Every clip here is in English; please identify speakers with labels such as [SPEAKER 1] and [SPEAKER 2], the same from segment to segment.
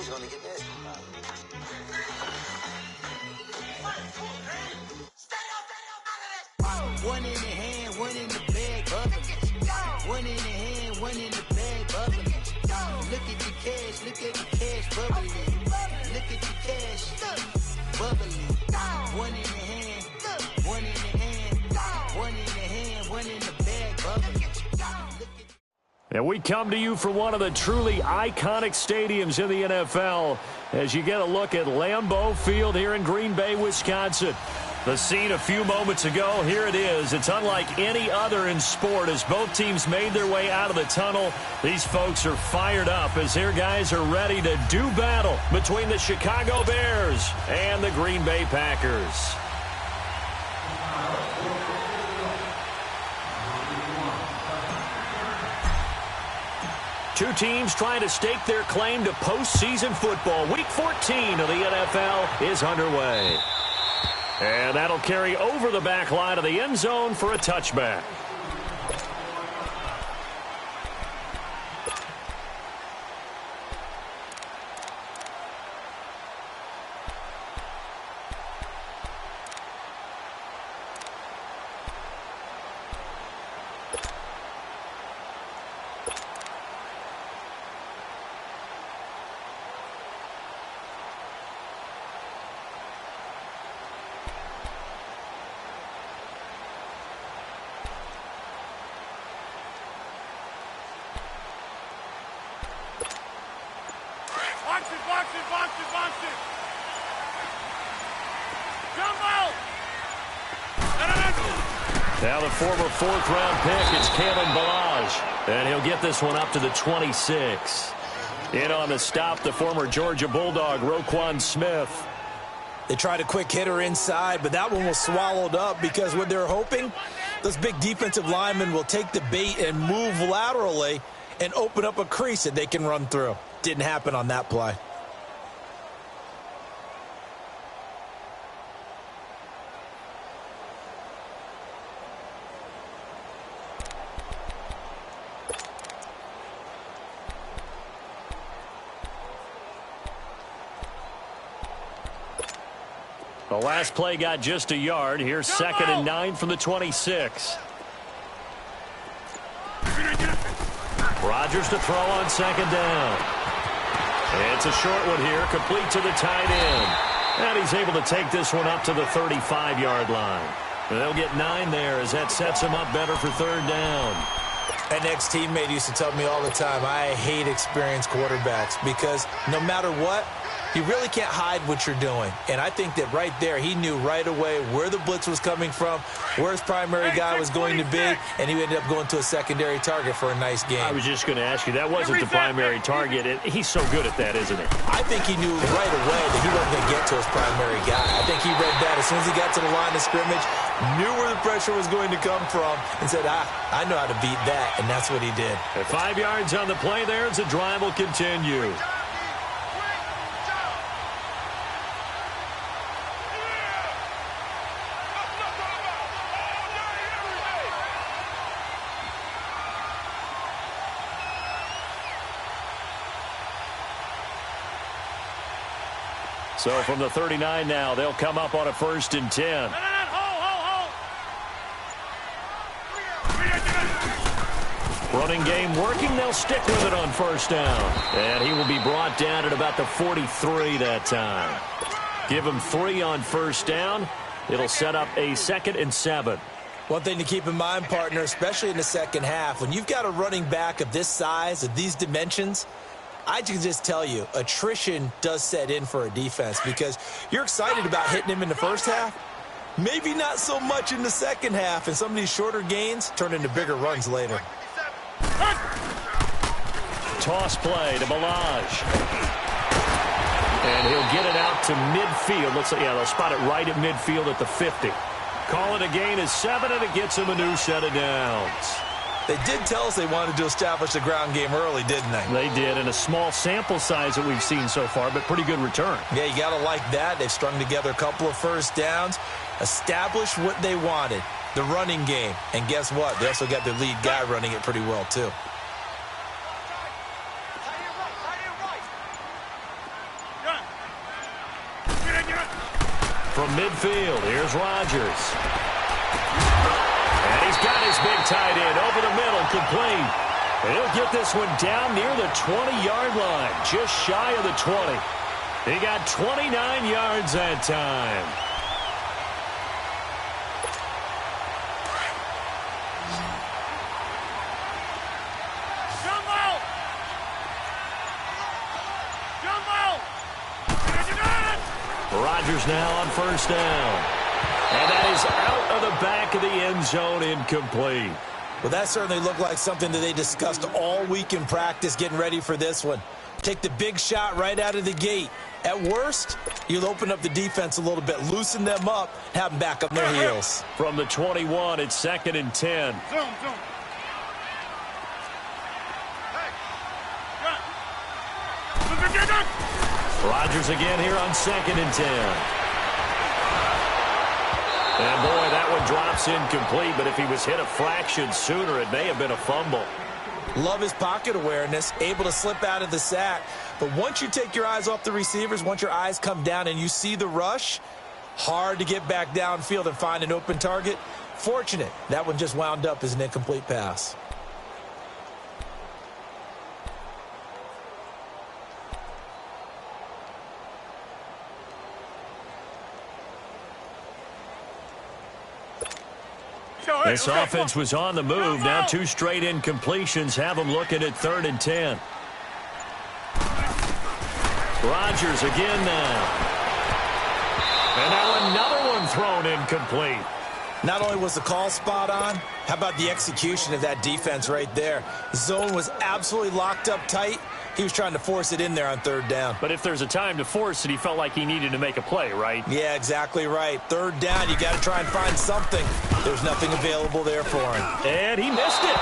[SPEAKER 1] He's going to get this. One in the hand, one in the bag, bubbling. One in the hand, one in the bag, bubbling. Look at the cash, bubbling. Look at the cash, bubbling. One in the hand, one in the hand, one in the hand, one in the bag, bubbling.
[SPEAKER 2] And we come to you from one of the truly iconic stadiums in the NFL as you get a look at Lambeau Field here in Green Bay, Wisconsin. The scene a few moments ago, here it is. It's unlike any other in sport as both teams made their way out of the tunnel. These folks are fired up as their guys are ready to do battle between the Chicago Bears and the Green Bay Packers. Two teams trying to stake their claim to postseason football. Week 14 of the NFL is underway. And that'll carry over the back line of the end zone for a touchback. Now the former fourth-round pick, it's Kalen Ballage. And he'll get this one up to the 26. In on the stop, the former Georgia Bulldog, Roquan Smith.
[SPEAKER 3] They tried a quick hitter inside, but that one was swallowed up because what they're hoping, those big defensive linemen will take the bait and move laterally and open up a crease that they can run through. Didn't happen on that play.
[SPEAKER 2] The last play got just a yard. Here's 2nd and 9 from the 26. Rodgers to throw on 2nd down. It's a short one here, complete to the tight end. And he's able to take this one up to the 35-yard line. They'll get 9 there as that sets him up better for 3rd down.
[SPEAKER 3] An ex-teammate used to tell me all the time, I hate experienced quarterbacks because no matter what, you really can't hide what you're doing. And I think that right there, he knew right away where the blitz was coming from, where his primary guy was going to be, and he ended up going to a secondary target for a nice game.
[SPEAKER 2] I was just going to ask you, that wasn't the primary target. He's so good at that, isn't he?
[SPEAKER 3] I think he knew right away that he wasn't going to get to his primary guy. I think he read that as soon as he got to the line of scrimmage, knew where the pressure was going to come from, and said, I know how to beat that, and that's what he did.
[SPEAKER 2] At 5 yards on the play there, as the drive will continue. So from the 39 now, they'll come up on a 1st and 10. Running game working. They'll stick with it on 1st down. And he will be brought down at about the 43 that time. Give him 3 on 1st down. It'll set up a 2nd and 7.
[SPEAKER 3] One thing to keep in mind, partner, especially in the second half, when you've got a running back of this size, of these dimensions, I can just tell you, attrition does set in for a defense because you're excited about hitting him in the first half. Maybe not so much in the second half, and some of these shorter gains turn into bigger runs later.
[SPEAKER 2] Toss play to Ballage. And he'll get it out to midfield. Looks like, yeah, they'll spot it right at midfield at the 50. Call it a gain of 7, and it gets him a new set of downs.
[SPEAKER 3] They did tell us they wanted to establish the ground game early, didn't they?
[SPEAKER 2] They did, in a small sample size that we've seen so far, but pretty good return.
[SPEAKER 3] Yeah, you got to like that. They've strung together a couple of 1st downs, established what they wanted, the running game. And guess what? They also got their lead guy running it pretty well, too.
[SPEAKER 2] from midfield. Here's Rodgers. And he's got his big tight end over the middle, complete. And he'll get this one down near the 20-yard line, just shy of the 20. He got 29 yards that time. Rodgers now on first down. And that is out of the back of the end zone, incomplete.
[SPEAKER 3] Well, that certainly looked like something that they discussed all week in practice getting ready for this one. Take the big shot right out of the gate. At worst, you'll open up the defense a little bit, loosen them up, have them back on their heels.
[SPEAKER 2] From the 21, it's 2nd and 10.
[SPEAKER 4] Zoom.
[SPEAKER 2] Rodgers again here on 2nd and 10. And boy, that one drops incomplete, but if he was hit a fraction sooner, it may have been a fumble.
[SPEAKER 3] Love his pocket awareness, able to slip out of the sack. But once you take your eyes off the receivers, once your eyes come down and you see the rush, hard to get back downfield and find an open target. Fortunate, that one just wound up as an incomplete pass.
[SPEAKER 2] This offense was on the move. Now 2 straight incompletions have them looking at 3rd and 10. Rodgers again now. And now another one thrown incomplete.
[SPEAKER 3] Not only was the call spot on, how about the execution of that defense right there? The zone was absolutely locked up tight. He was trying to force it in there on 3rd down.
[SPEAKER 2] But if there's a time to force it, he felt like he needed to make a play, right?
[SPEAKER 3] Yeah, exactly right. 3rd down, you got to try and find something. There's nothing available there for him.
[SPEAKER 2] And he missed it.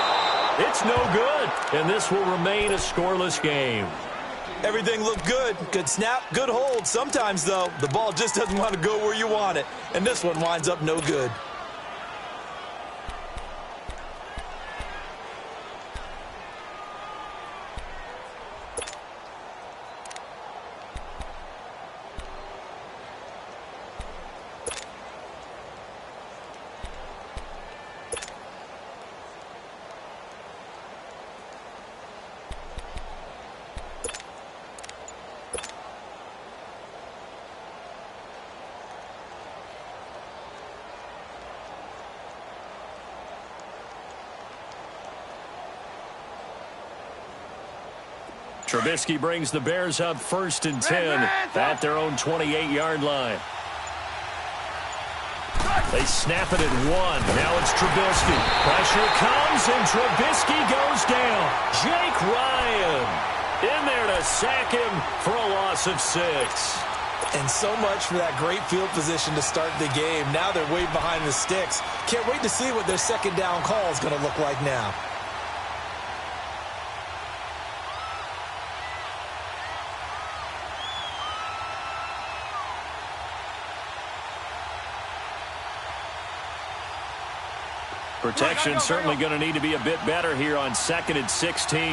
[SPEAKER 2] It's no good. And this will remain a scoreless game.
[SPEAKER 3] Everything looked good. Good snap, good hold. Sometimes, though, the ball just doesn't want to go where you want it. And this one winds up no good.
[SPEAKER 2] Trubisky brings the Bears up 1st and 10 at their own 28-yard line. They snap it at 1. Now it's Trubisky. Pressure comes, and Trubisky goes down. Jake Ryan in there to sack him for a loss of 6.
[SPEAKER 3] And so much for that great field position to start the game. Now they're way behind the sticks. Can't wait to see what their 2nd down call is going to look like now.
[SPEAKER 2] Protection certainly going to need to be a bit better here on 2nd and 16.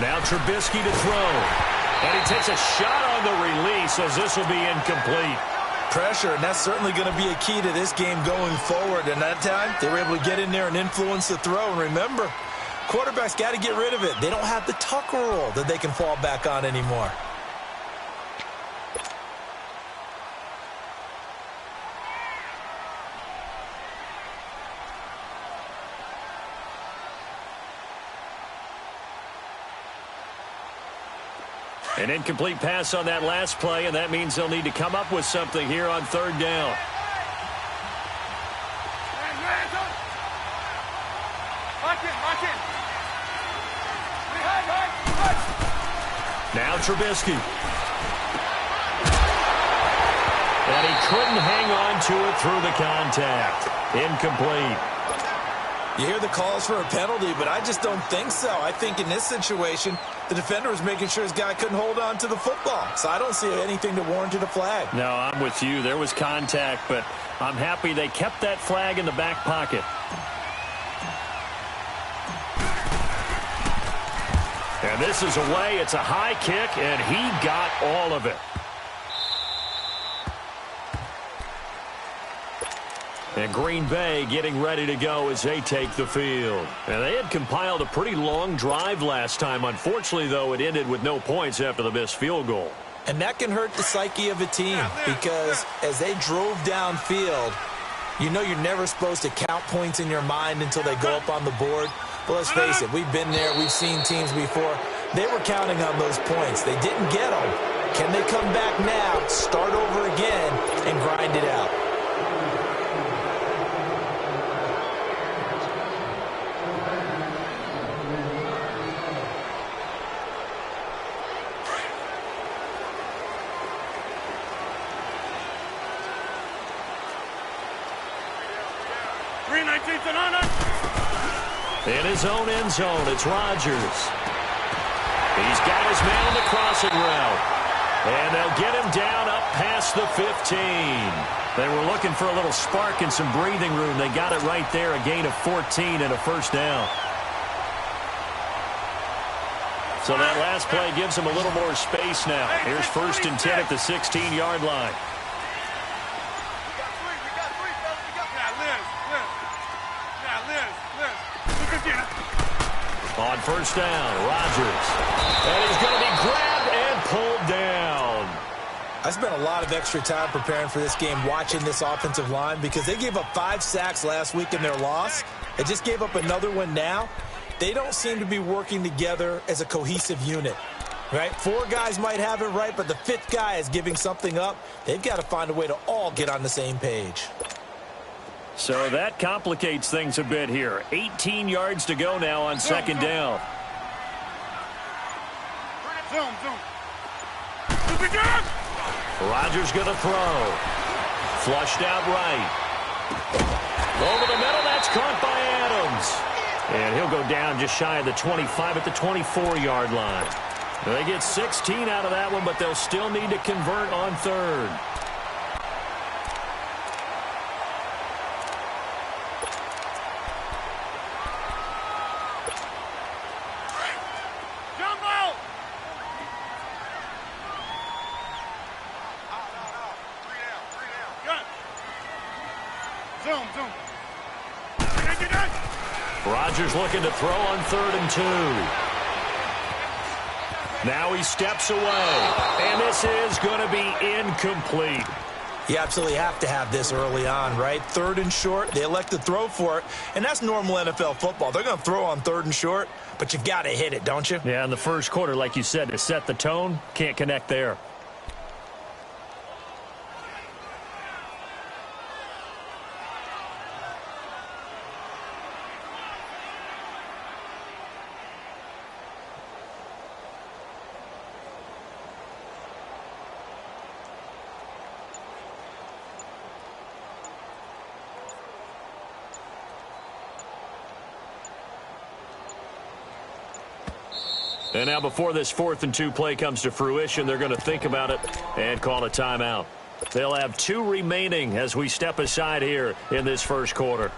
[SPEAKER 2] Now Trubisky to throw. And he takes a shot on the release as this will be incomplete.
[SPEAKER 3] Pressure, and that's certainly going to be a key to this game going forward. And that time, they were able to get in there and influence the throw. And remember, quarterbacks got to get rid of it. They don't have the tuck rule that they can fall back on anymore.
[SPEAKER 2] An incomplete pass on that last play, and that means they'll need to come up with something here on 3rd down. Now Trubisky. And he couldn't hang on to it through the contact. Incomplete.
[SPEAKER 3] You hear the calls for a penalty, but I just don't think so. I think in this situation, the defender was making sure his guy couldn't hold on to the football. So I don't see anything to warrant a flag.
[SPEAKER 2] No, I'm with you. There was contact, but I'm happy they kept that flag in the back pocket. And this is away. It's a high kick, and he got all of it. And Green Bay getting ready to go as they take the field. And they had compiled a pretty long drive last time. Unfortunately, though, it ended with no points after the missed field goal.
[SPEAKER 3] And that can hurt the psyche of a team because as they drove downfield, you know you're never supposed to count points in your mind until they go up on the board. But let's face it, we've been there. We've seen teams before. They were counting on those points. They didn't get them. Can they come back now, start over again, and grind it out?
[SPEAKER 4] 319 Tanana.
[SPEAKER 2] In his own end zone, it's Rodgers. He's got his man on the crossing route. And they'll get him down up past the 15. They were looking for a little spark and some breathing room. They got it right there, a gain of 14 and a first down. So that last play gives him a little more space now. Here's 1st and 10 at the 16-yard line. On 1st down, Rodgers. And he's going to be grabbed and pulled down.
[SPEAKER 3] I spent a lot of extra time preparing for this game watching this offensive line because they gave up 5 sacks last week in their loss. They just gave up another one now. They don't seem to be working together as a cohesive unit, right? 4 guys might have it right, but the 5th guy is giving something up. They've got to find a way to all get on the same page.
[SPEAKER 2] So that complicates things a bit here. 18 yards to go now on 2nd down. Rodgers going to throw. Flushed out right. Over the middle, that's caught by Adams. And he'll go down just shy of the 25 at the 24-yard line. They get 16 out of that one, but they'll still need to convert on 3rd. Rodgers looking to throw on 3rd and 2. Now he steps away, and this is going to be incomplete.
[SPEAKER 3] You absolutely have to have this early on, right? 3rd and short, they elect to throw for it, and that's normal NFL football. They're going to throw on 3rd and short, but you got to hit it, don't you?
[SPEAKER 2] Yeah, in the first quarter, like you said, to set the tone, can't connect there. And now before this 4th and 2 play comes to fruition, they're going to think about it and call a timeout. They'll have 2 remaining as we step aside here in this first quarter.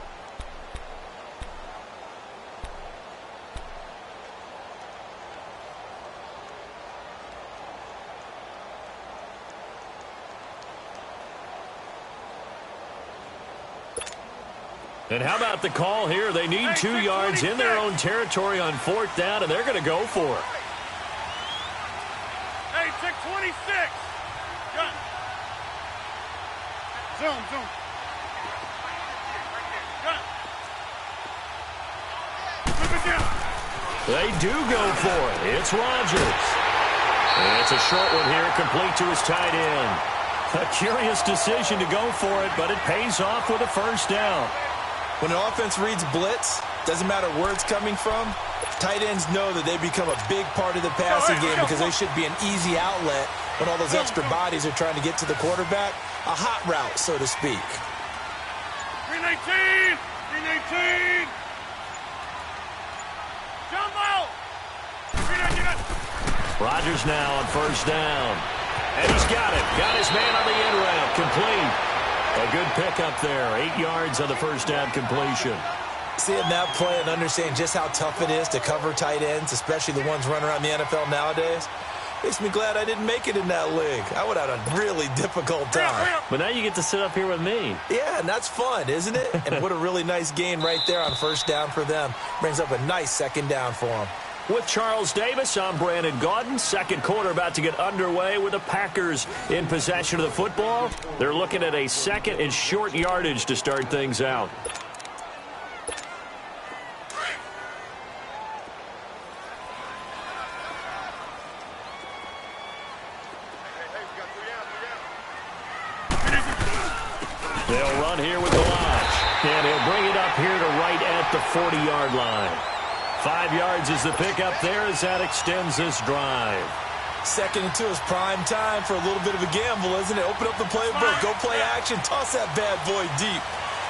[SPEAKER 2] And how about the call here? They need 2 yards in their own territory on 4th down, and they're going to go for it.
[SPEAKER 4] Hey, check 26. Gun. Zoom. Gun. Flip it down.
[SPEAKER 2] They do go for it. It's Rodgers. And it's a short one here, complete to his tight end. A curious decision to go for it, but it pays off with a first down.
[SPEAKER 3] When an offense reads blitz, doesn't matter where it's coming from, tight ends know that they become a big part of the passing game because they should be an easy outlet when all those extra bodies are trying to get to the quarterback. A hot route, so to speak.
[SPEAKER 4] 319! Jump out! 319!
[SPEAKER 2] Rodgers now on first down. And he's got it. Got his man on the end route. Complete. A good pickup there. 8 yards on the first down completion.
[SPEAKER 3] Seeing that play and understanding just how tough it is to cover tight ends, especially the ones running around the NFL nowadays, makes me glad I didn't make it in that league. I would have had a really difficult time.
[SPEAKER 2] But now you get to sit up here with me.
[SPEAKER 3] Yeah, and that's fun, isn't it? And what a really nice gain right there on first down for them. Brings up a nice second down for them.
[SPEAKER 2] With Charles Davis, I'm Brandon Gaudin. Second quarter about to get underway with the Packers in possession of the football. They're looking at a second and short yardage to start things out. They'll run here with the launch, and he'll bring it up here to right at the 40-yard line. 5 yards is the pickup there as that extends this drive.
[SPEAKER 3] Second and 2 is prime time for a little bit of a gamble, isn't it? Open up the playbook, go play action, toss that bad boy deep.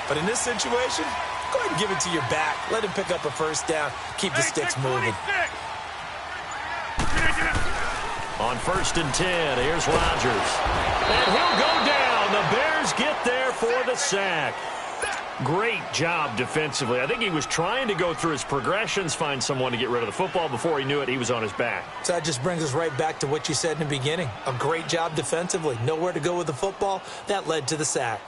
[SPEAKER 3] But in this situation, go ahead and give it to your back. Let him pick up a first down. Keep the sticks moving.
[SPEAKER 2] On 1st and 10, here's Rodgers. And he'll go down. The Bears get there for the sack. Great job defensively. I think he was trying to go through his progressions, find someone to get rid of the football. Before he knew it, he was on his back.
[SPEAKER 3] So that just brings us right back to what you said in the beginning. A great job defensively. Nowhere to go with the football. That led to the sack.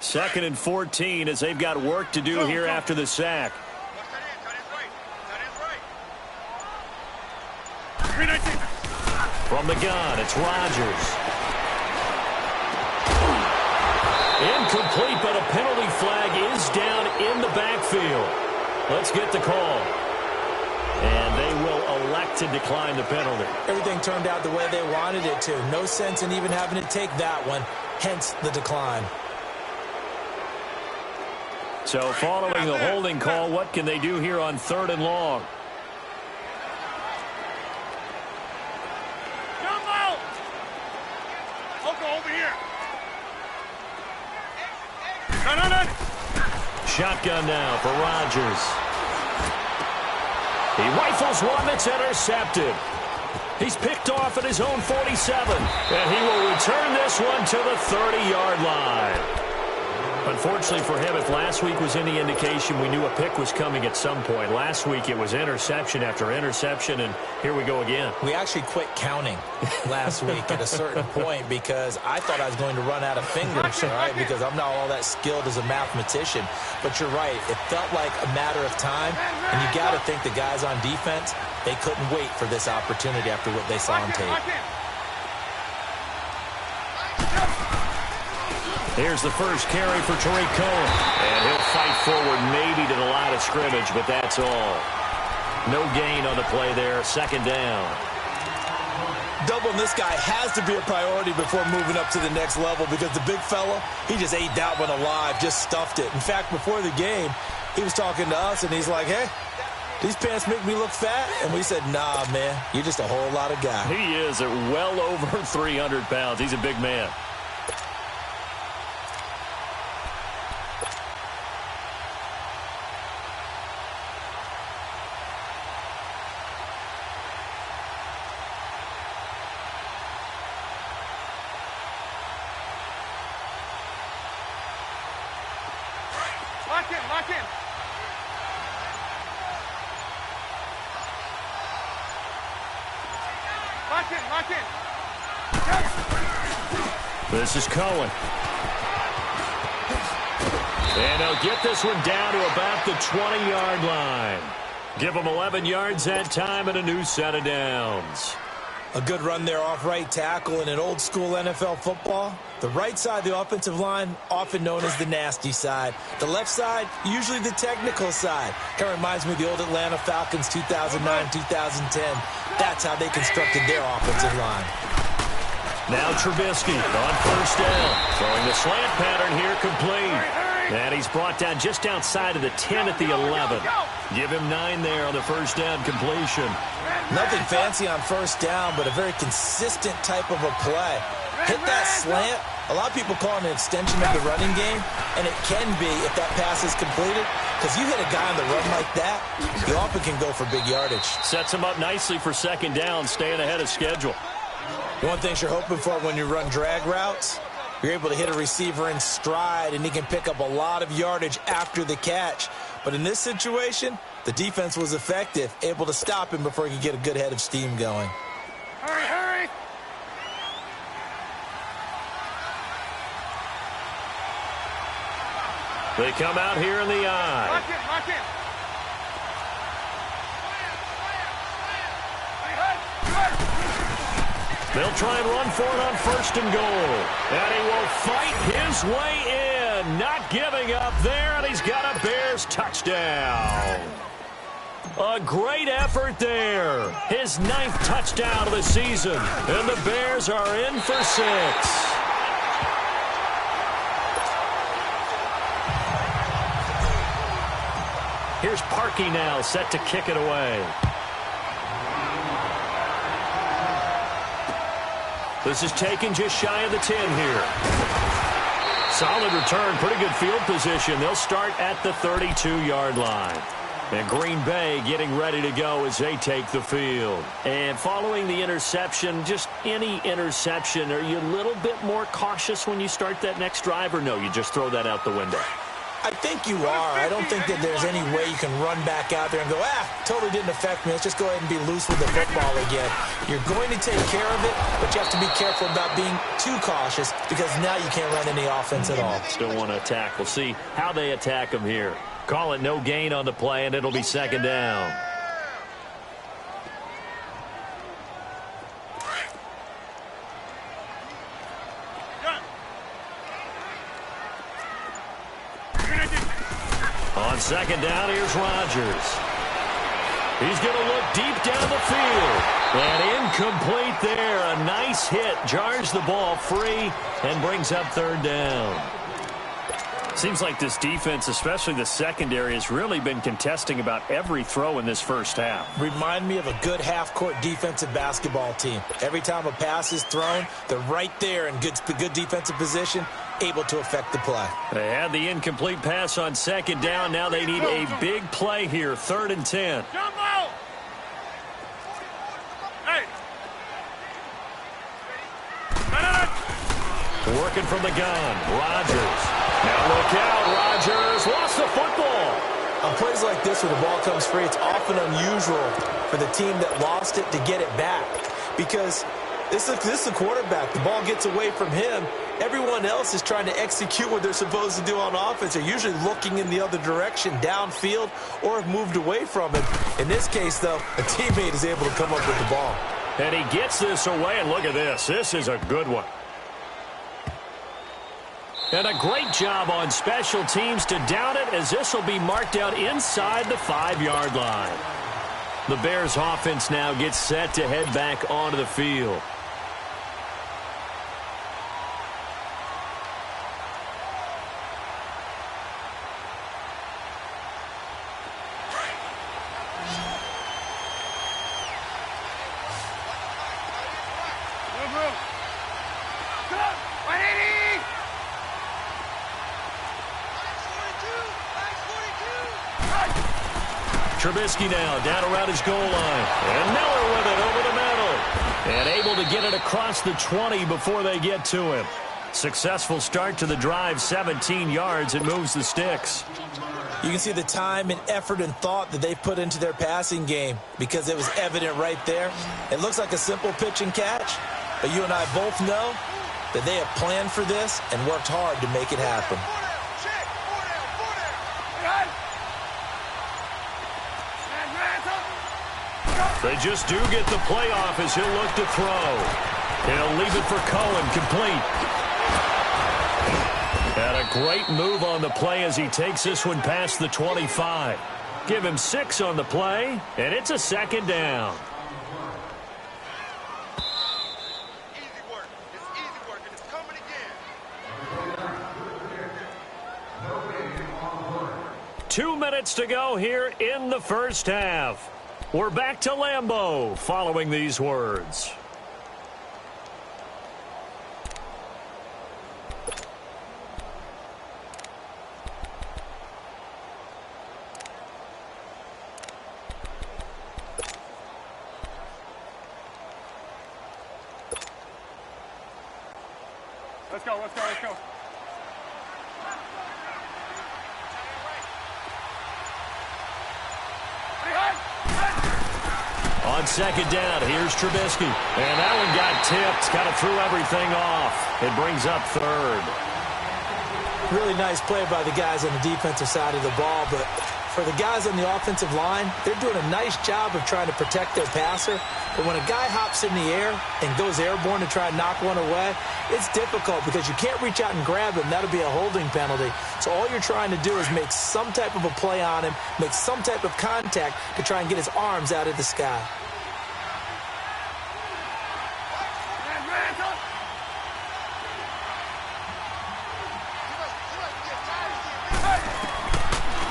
[SPEAKER 2] Second and 14 as they've got work to do here after the sack. From the gun, it's Rodgers. Incomplete, but a penalty flag is down in the backfield. Let's get the call. And they will elect to decline the penalty.
[SPEAKER 3] Everything turned out the way they wanted it to. No sense in even having to take that one, hence the decline.
[SPEAKER 2] So following the holding call, what can they do here on 3rd and long?
[SPEAKER 4] Jump out! Over here. No.
[SPEAKER 2] Shotgun now for Rodgers. He rifles one that's intercepted. He's picked off at his own 47. And he will return this one to the 30-yard line. Unfortunately for him, if last week was any indication, we knew a pick was coming at some point. Last week it was interception after interception, and here we go again.
[SPEAKER 3] We actually quit counting last week at a certain point because I thought I was going to run out of fingers, all right, because I'm not all that skilled as a mathematician. But you're right. It felt like a matter of time, and you got to think the guys on defense, they couldn't wait for this opportunity after what they saw on tape.
[SPEAKER 2] Here's the first carry for Tariq Cohen. And he'll fight forward maybe to the line of scrimmage, but that's all. No gain on the play there. Second down.
[SPEAKER 3] Doubling this guy has to be a priority before moving up to the next level because the big fella, he just ate that one alive, just stuffed it. In fact, before the game, he was talking to us, and he's like, hey, these pants make me look fat? And we said, nah, man, you're just a whole lot of guy.
[SPEAKER 2] He is at well over 300 pounds. He's a big man.
[SPEAKER 4] Lock in. Lock in.
[SPEAKER 2] This is Cohen. And they'll get this one down to about the 20-yard line. Give them 11 yards that time and a new set of downs.
[SPEAKER 3] A good run there off right tackle in an old-school NFL football. The right side of the offensive line, often known as the nasty side. The left side, usually the technical side. Kind of reminds me of the old Atlanta Falcons 2009-2010. That's how they constructed their offensive line.
[SPEAKER 2] Now Trubisky on first down. Throwing the slant pattern here complete. And he's brought down just outside of the 10 at the 11. Give him 9 there on the first down completion.
[SPEAKER 3] Nothing fancy on first down, but a very consistent type of a play. Hit that slant, A lot of people call it an extension of the running game, and it can be if that pass is completed, because you hit a guy on the run like that, he often can go for big yardage.
[SPEAKER 2] Sets him up nicely for second down, staying ahead of schedule.
[SPEAKER 3] One thing you're hoping for when you run drag routes, you're able to hit a receiver in stride, and he can pick up a lot of yardage after the catch. But in this situation, the defense was effective, able to stop him before he could get a good head of steam going.
[SPEAKER 4] Hurry, hurry!
[SPEAKER 2] They come out here in the eye.
[SPEAKER 4] Lock in, lock in!
[SPEAKER 2] They'll try and run for it on first and goal. And he will fight his way in. Not giving up there, and he's got a Bears touchdown. A great effort there. His 9th touchdown of the season. And the Bears are in for 6. Here's Parkey now, set to kick it away. This is taken just shy of the 10 here. Solid return, pretty good field position. They'll start at the 32-yard line. And Green Bay getting ready to go as they take the field. And following the interception, just any interception, are you a little bit more cautious when you start that next drive, or no, you just throw that out the window?
[SPEAKER 3] I think you are. I don't think that there's any way you can run back out there and go, totally didn't affect me. Let's just go ahead and be loose with the football again. You're going to take care of it, but you have to be careful about being too cautious because now you can't run any offense at all.
[SPEAKER 2] Still want to attack. We'll see how they attack them here. Call it no gain on the play, and it'll be second down. On second down, here's Rodgers. He's going to look deep down the field. And incomplete there. A nice hit. Jars the ball free and brings up third down. Seems like this defense, especially the secondary, has really been contesting about every throw in this first half.
[SPEAKER 3] Remind me of a good half-court defensive basketball team. Every time a pass is thrown, they're right there in good defensive position, able to affect the play.
[SPEAKER 2] They had the incomplete pass on second down. Now they need a big play here, 3rd and 10.
[SPEAKER 4] Jumbo! Hey!
[SPEAKER 2] Working from the gun, Rodgers. Now look out, Rodgers lost the football.
[SPEAKER 3] On plays like this where the ball comes free, it's often unusual for the team that lost it to get it back because this is the quarterback. The ball gets away from him. Everyone else is trying to execute what they're supposed to do on offense. They're usually looking in the other direction, downfield, or have moved away from it. In this case, though, a teammate is able to come up with the ball.
[SPEAKER 2] And he gets this away, and look at this. This is a good one. And a great job on special teams to down it, as this will be marked out inside the 5-yard line. The Bears offense now gets set to head back onto the field. Trubisky now down around his goal line. And Miller with it over the middle. And able to get it across the 20 before they get to him. Successful start to the drive, 17 yards. It moves the sticks.
[SPEAKER 3] You can see the time and effort and thought that they put into their passing game because it was evident right there. It looks like a simple pitch and catch, but you and I both know that they have planned for this and worked hard to make it happen.
[SPEAKER 2] They just do get the playoff as he'll look to throw. He'll leave it for Cohen, complete. And a great move on the play as he takes this one past the 25. Give him 6 on the play, and it's a second down.
[SPEAKER 4] Easy work. It's easy work, and it's coming again.
[SPEAKER 2] 2 minutes to go here in the first half. We're back to Lambeau following these words.
[SPEAKER 4] Let's go, let's go, let's go.
[SPEAKER 2] On second down, here's Trubisky. And that one got tipped. Kind of threw everything off. It brings up third.
[SPEAKER 3] Really nice play by the guys on the defensive side of the ball, but for the guys on the offensive line, they're doing a nice job of trying to protect their passer. But when a guy hops in the air and goes airborne to try and knock one away, it's difficult because you can't reach out and grab him. That'll be a holding penalty. So all you're trying to do is make some type of a play on him, make some type of contact to try and get his arms out of the sky.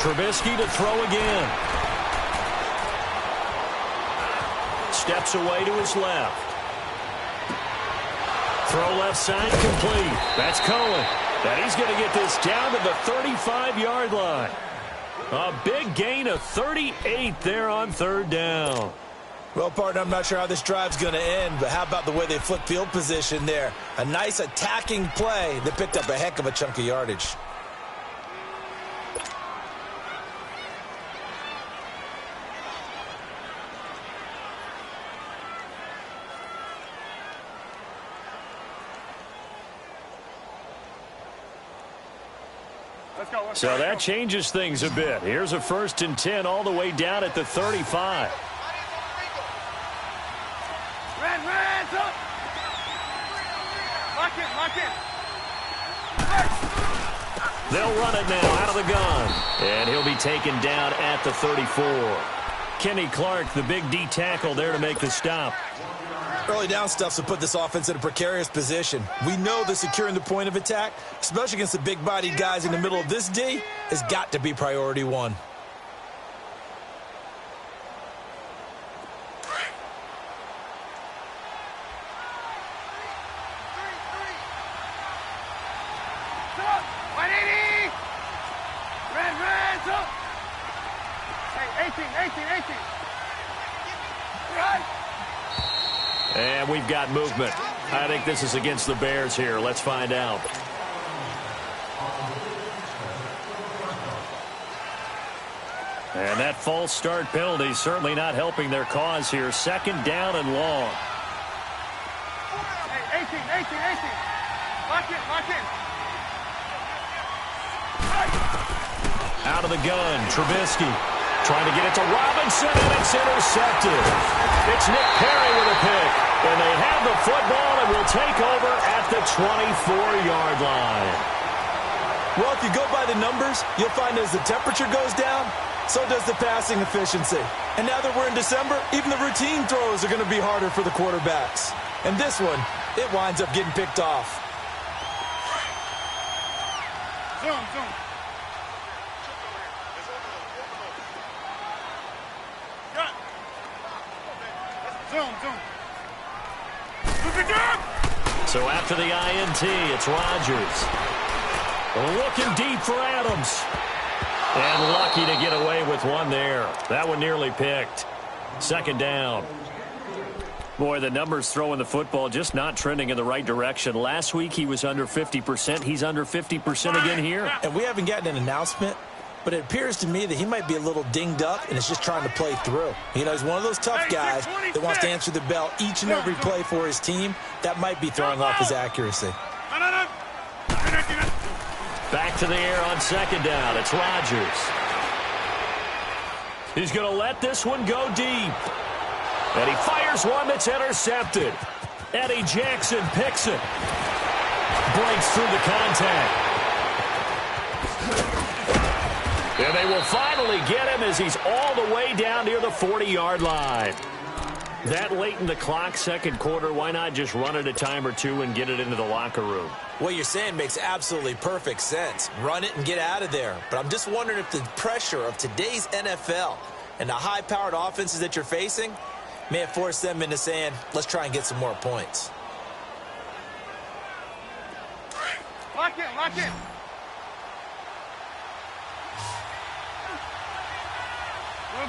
[SPEAKER 2] Trubisky to throw again. Steps away to his left. Throw left side complete. That's Cohen. And he's going to get this down to the 35-yard line. A big gain of 38 there on third down.
[SPEAKER 3] Well, partner, I'm not sure how this drive's going to end, but how about the way they flip field position there? A nice attacking play that picked up a heck of a chunk of yardage.
[SPEAKER 2] So that changes things a bit. Here's a 1st and 10 all the way down at the 35. They'll run it now out of the gun. And he'll be taken down at the 34. Kenny Clark, the big D tackle there to make the stop.
[SPEAKER 3] Early down stuff to put this offense in a precarious position. We know that securing the point of attack, especially against the big-bodied guys in the middle of this D, has got to be priority one.
[SPEAKER 2] And we've got movement. I think this is against the Bears here. Let's find out. And that false start penalty certainly not helping their cause here. 2nd down and long.
[SPEAKER 4] Hey, 18. Lock in.
[SPEAKER 2] Out of the gun, Trubisky trying to get it to Robinson, and it's intercepted. It's Nick Perry with a pick, and they have the football and will take over at the 24-yard line.
[SPEAKER 3] Well, if you go by the numbers, you'll find as the temperature goes down, so does the passing efficiency. And now that we're in December, even the routine throws are going to be harder for the quarterbacks. And this one, it winds up getting picked off.
[SPEAKER 4] Zoom.
[SPEAKER 2] So after the INT, it's Rodgers. Looking deep for Adams. And lucky to get away with one there. That one nearly picked. 2nd down. Boy, the numbers throwing the football just not trending in the right direction. Last week he was under 50%. He's under 50% again here.
[SPEAKER 3] And we haven't gotten an announcement, but it appears to me that he might be a little dinged up and is just trying to play through. You know, he's one of those tough guys that wants to answer the bell each and every play for his team. That might be throwing off his accuracy.
[SPEAKER 2] Back to the air on 2nd down. It's Rodgers. He's going to let this one go deep. And he fires one that's intercepted. Eddie Jackson picks it. Breaks through the contact. And they will finally get him as he's all the way down near the 40-yard line. That late in the clock, 2nd quarter, why not just run it a time or two and get it into the locker room?
[SPEAKER 3] What you're saying makes absolutely perfect sense. Run it and get out of there. But I'm just wondering if the pressure of today's NFL and the high-powered offenses that you're facing may have forced them into saying, let's try and get some more points.
[SPEAKER 4] Lock in.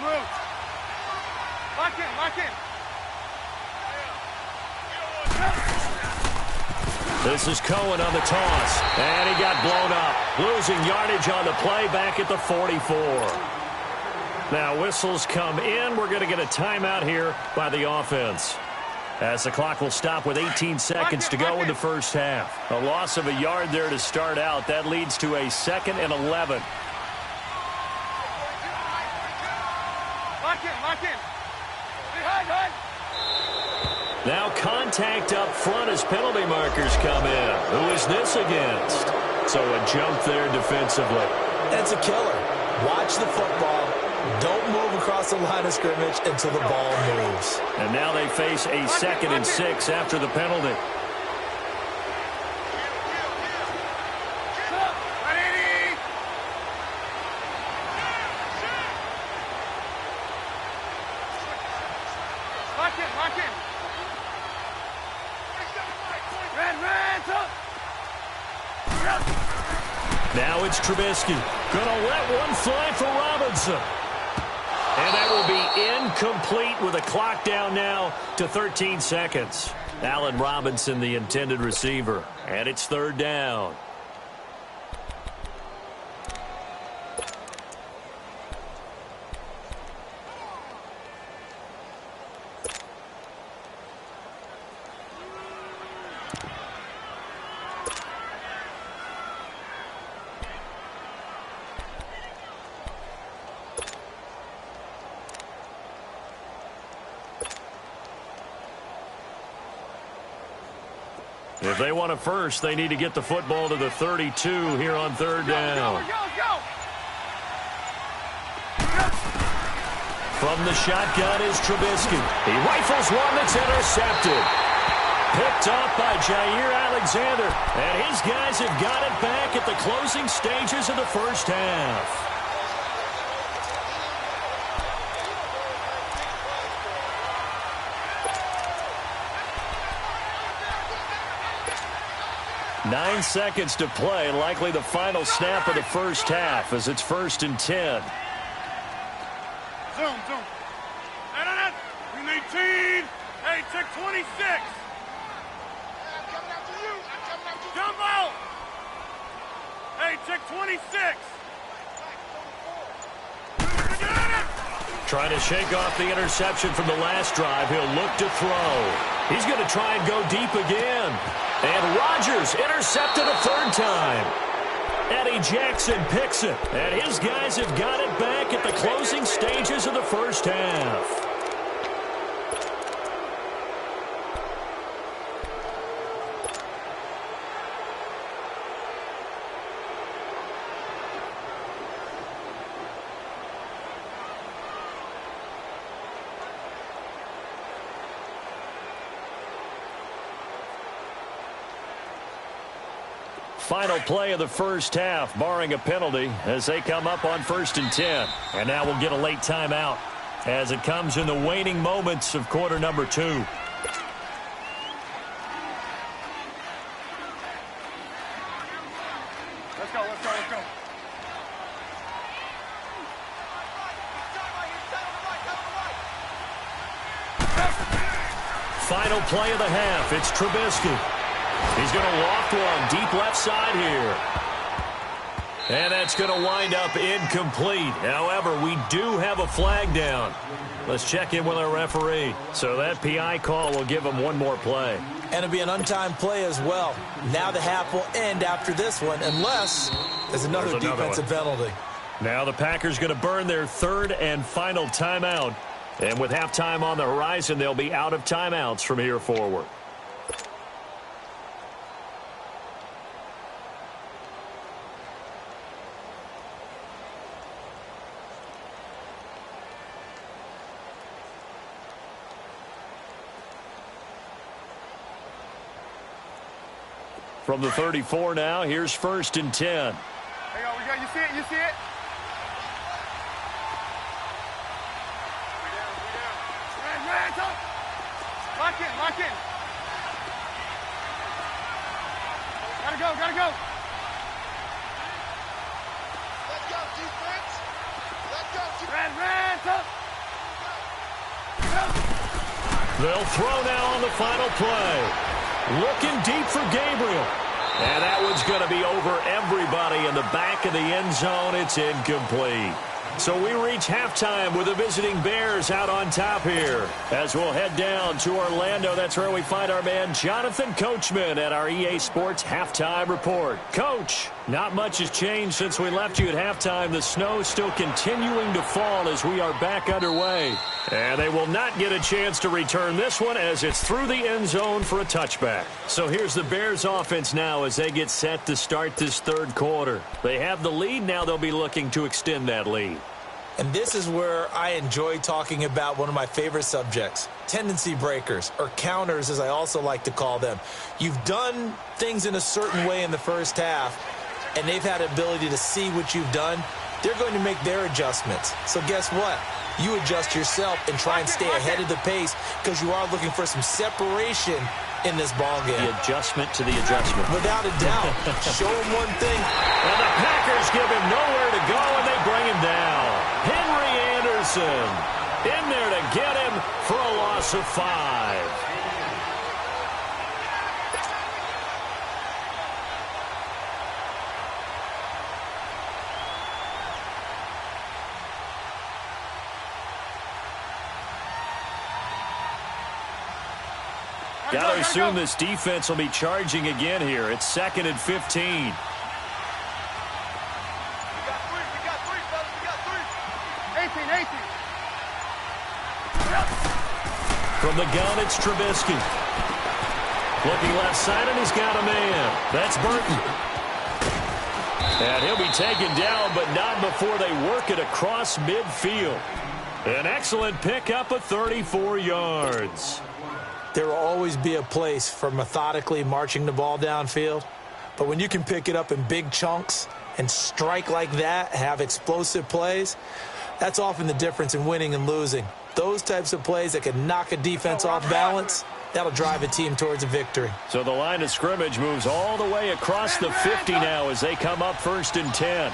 [SPEAKER 4] Move. Lock in.
[SPEAKER 2] This is Cohen on the toss, and he got blown up, losing yardage on the play back at the 44. Now whistles come in. We're going to get a timeout here by the offense, as the clock will stop with 18 seconds to go in the first half. A loss of a yard there to start out. That leads to a 2nd and 11.
[SPEAKER 4] Lock in.
[SPEAKER 2] Now contact up front as penalty markers come in. Who is this against? So a jump there defensively.
[SPEAKER 3] That's a killer. Watch the football. Don't move across the line of scrimmage until the ball moves.
[SPEAKER 2] And now they face a 2nd and 6 after the penalty.
[SPEAKER 4] Lock in.
[SPEAKER 2] Now it's Trubisky. Gonna let one fly for Robinson. And that will be incomplete with a clock down now to 13 seconds. Allen Robinson, the intended receiver. And it's 3rd down. If they want a first, they need to get the football to the 32 here on 3rd down.
[SPEAKER 4] Go.
[SPEAKER 2] From the shotgun is Trubisky. He rifles one that's intercepted. Picked up by Jair Alexander. And his guys have got it back at the closing stages of the first half. Nine seconds to play, likely the final snap of the first half as it's 1st and 10.
[SPEAKER 4] Zoom. We need team. Hey, check 26. I'm coming out to you. Jump out. Hey, check 26.
[SPEAKER 2] Trying to shake off the interception from the last drive. He'll look to throw. He's going to try and go deep again. And Rodgers intercepted a 3rd time. Eddie Jackson picks it. And his guys have got it back at the closing stages of the first half. Final play of the first half, barring a penalty, as they come up on 1st and 10. And now we'll get a late timeout as it comes in the waning moments of quarter number 2.
[SPEAKER 4] Let's go.
[SPEAKER 2] Final play of the half. It's Trubisky. He's going to loft one deep left side here. And that's going to wind up incomplete. However, we do have a flag down. Let's check in with our referee. So that PI call will give him one more play.
[SPEAKER 3] And it'll be an untimed play as well. Now the half will end after this one, unless there's another defensive penalty.
[SPEAKER 2] Now the Packers going to burn their 3rd and final timeout. And with halftime on the horizon, they'll be out of timeouts from here forward. From the 34 now, here's 1st and 10.
[SPEAKER 4] Hey, you see it? Lock in. Gotta go. Let's go, defense.
[SPEAKER 2] They'll throw now on the final play. Looking deep for Gabriel. And that one's going to be over everybody in the back of the end zone. It's incomplete. So we reach halftime with the visiting Bears out on top here. As we'll head down to Orlando, that's where we find our man Jonathan Coachman at our EA Sports Halftime Report. Coach, not much has changed since we left you at halftime. The snow's still continuing to fall as we are back underway. And they will not get a chance to return this one as it's through the end zone for a touchback. So here's the Bears offense now as they get set to start this third quarter. They have the lead. Now they'll be looking to extend that lead.
[SPEAKER 3] And this is where I enjoy talking about one of my favorite subjects, tendency breakers, or counters as I also like to call them. You've done things in a certain way in the first half, and they've had the ability to see what you've done. They're going to make their adjustments. So guess what? You adjust yourself and try and stay ahead of the pace because you are looking for some separation in this ball game.
[SPEAKER 2] The adjustment to the adjustment.
[SPEAKER 3] Without a doubt. Show him one thing.
[SPEAKER 2] And the Packers give him nowhere to go, and they bring him down. Henry Anderson in there to get him for a loss of 5. Got to assume this defense will be charging again here. It's 2nd and 15.
[SPEAKER 4] We got three, fellas. We got three. 18.
[SPEAKER 2] From the gun, it's Trubisky. Looking left side, and he's got a man. That's Burton. And he'll be taken down, but not before they work it across midfield. An excellent pickup of 34 yards.
[SPEAKER 3] There will always be a place for methodically marching the ball downfield. But when you can pick it up in big chunks and strike like that, have explosive plays, that's often the difference in winning and losing. Those types of plays that can knock a defense off balance, that'll drive a team towards a victory.
[SPEAKER 2] So the line of scrimmage moves all the way across the 50 now as they come up 1st and 10.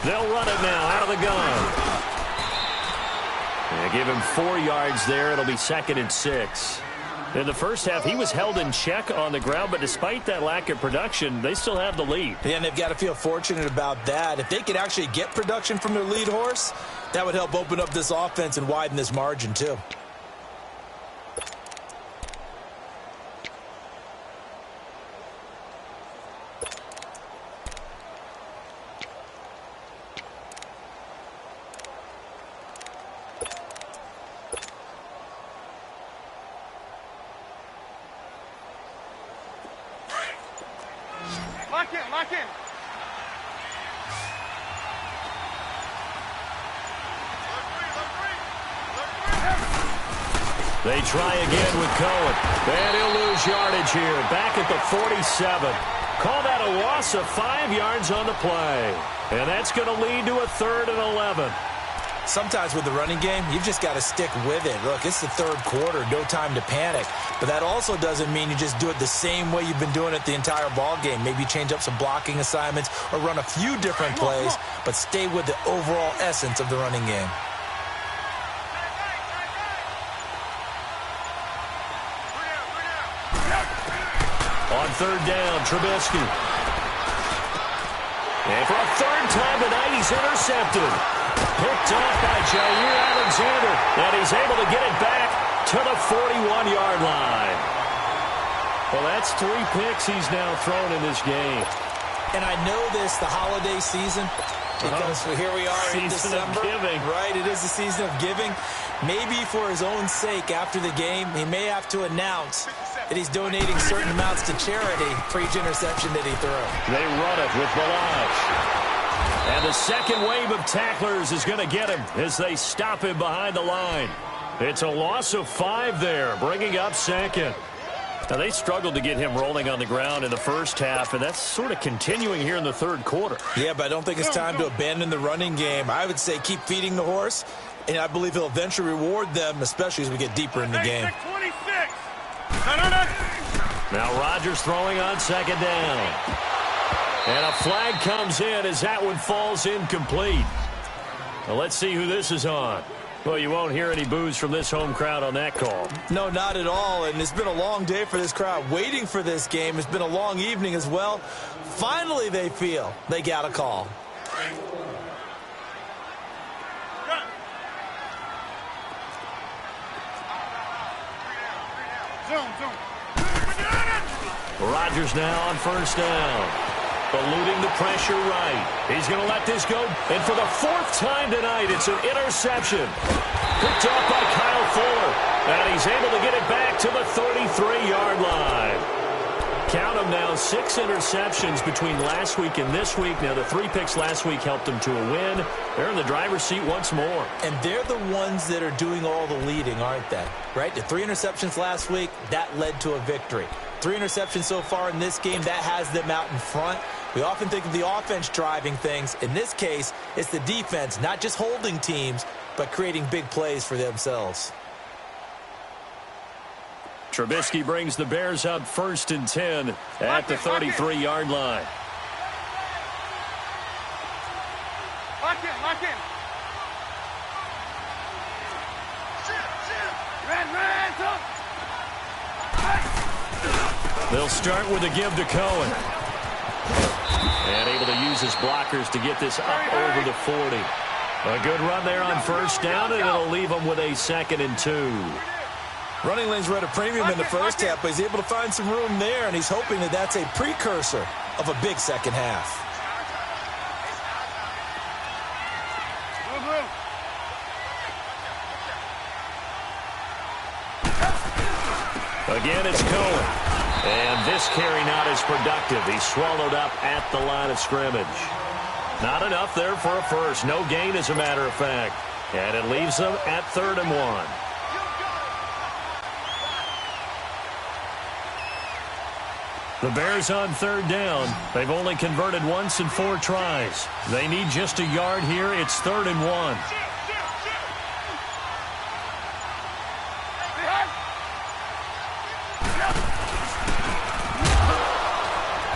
[SPEAKER 2] They'll run it now out of the gun. They give him 4 yards there. It'll be 2nd and 6. In the first half, he was held in check on the ground, but despite that lack of production, they still have the lead.
[SPEAKER 3] Yeah, and they've got to feel fortunate about that. If they could actually get production from their lead horse, that would help open up this offense and widen this margin too.
[SPEAKER 4] Lock in.
[SPEAKER 2] They try again with Cohen. And he'll lose yardage here. Back at the 47. Call that a loss of 5 yards on the play. And that's going to lead to a 3rd and 11.
[SPEAKER 3] Sometimes with the running game, you've just got to stick with it. Look, it's the third quarter, no time to panic. But that also doesn't mean you just do it the same way you've been doing it the entire ball game. Maybe change up some blocking assignments or run a few different plays, but stay with the overall essence of the running game.
[SPEAKER 2] On 3rd down, Trubisky. And for a 3rd time tonight, he's intercepted. Picked off by Jair Alexander, and he's able to get it back to the 41-yard line. Well, that's 3 picks he's now thrown in this game.
[SPEAKER 3] And I know this, the holiday season, because here we are in December. Right, it is the season of giving. Maybe for his own sake after the game, he may have to announce that he's donating certain amounts to charity for each interception that he threw.
[SPEAKER 2] They run it with Balazs. And the second wave of tacklers is going to get him as they stop him behind the line. It's a loss of 5 there, bringing up 2nd. Now, they struggled to get him rolling on the ground in the first half, and that's sort of continuing here in the third quarter.
[SPEAKER 3] Yeah, but I don't think it's time to abandon the running game. I would say keep feeding the horse, and I believe he'll eventually reward them, especially as we get deeper in the game.
[SPEAKER 4] 26.
[SPEAKER 2] Now Rodgers throwing on 2nd down. And a flag comes in as that one falls incomplete. Well, let's see who this is on. Well, you won't hear any boos from this home crowd on that call.
[SPEAKER 3] No, not at all, and it's been a long day for this crowd waiting for this game. It's been a long evening as well. Finally, they feel they got a call.
[SPEAKER 2] Rodgers now on first down. Eluding the pressure right. He's going to let this go. And for the fourth time tonight, it's an interception. Picked off by Kyle Fuller. And he's able to get it back to the 33-yard line. Count them now, 6 interceptions between last week and this week. Now, the 3 picks last week helped them to a win. They're in the driver's seat once more.
[SPEAKER 3] And they're the ones that are doing all the leading, aren't they? Right? The 3 interceptions last week, that led to a victory. 3 interceptions so far in this game, that has them out in front. We often think of the offense driving things. In this case, it's the defense, not just holding teams, but creating big plays for themselves.
[SPEAKER 2] Trubisky brings the Bears up 1st and 10 at the 33-yard line.
[SPEAKER 4] Lock in.
[SPEAKER 2] They'll start with a give to Cohen. And able to use his blockers to get this up over the 40. A good run there on first down, and it'll leave them with a 2nd and 2.
[SPEAKER 3] Running lanes were at a premium in the first half, but he's able to find some room there, and he's hoping that that's a precursor of a big second half.
[SPEAKER 2] Again, it's Cohen. And this carry not as productive. He's swallowed up at the line of scrimmage. Not enough there for a first. No gain, as a matter of fact. And it leaves them at 3rd and 1. The Bears on 3rd down. They've only converted once in 4 tries. They need just a yard here. It's 3rd and 1.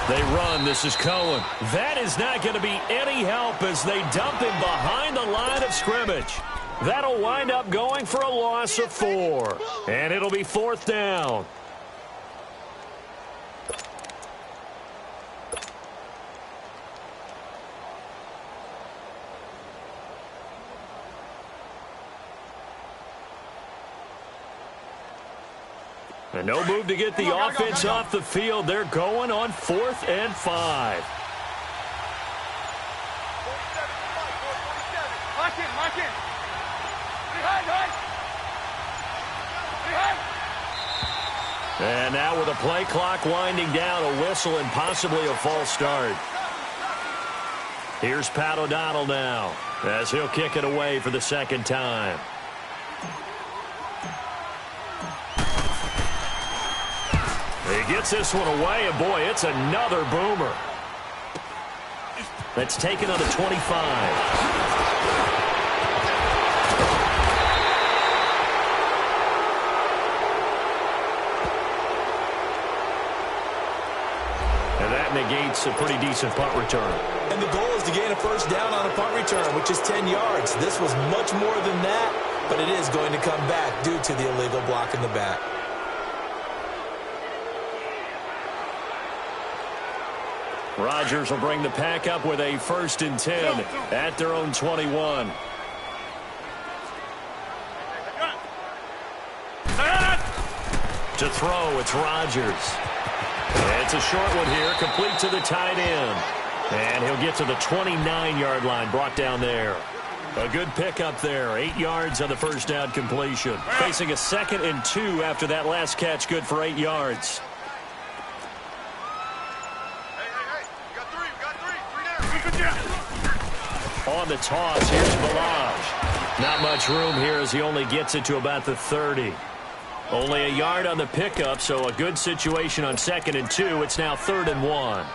[SPEAKER 2] They run. This is Cohen. That is not going to be any help as they dump him behind the line of scrimmage. That'll wind up going for a loss of 4. And it'll be 4th down. And no move to get the offense off the field. They're going on 4th and 5.
[SPEAKER 4] Lock in.
[SPEAKER 2] And now with a play clock winding down, a whistle and possibly a false start. Here's Pat O'Donnell now as he'll kick it away for the 2nd time. He gets this one away, and boy, it's another boomer. That's taken on the 25. And that negates a pretty decent punt return.
[SPEAKER 3] And the goal is to gain a first down on a punt return, which is 10 yards. This was much more than that, but it is going to come back due to the illegal block in the back.
[SPEAKER 2] Rodgers will bring the pack up with a 1st and 10 at their own 21. To throw, it's Rodgers. It's a short one here, complete to the tight end. And he'll get to the 29-yard line, brought down there. A good pickup there, 8 yards on the first down completion. Facing a 2nd and 2 after that last catch, good for 8 yards. On the toss, here's Balaj. Not much room here as he only gets it to about the 30. Only a yard on the pickup, so a good situation on 2nd and 2. It's now 3rd and 1.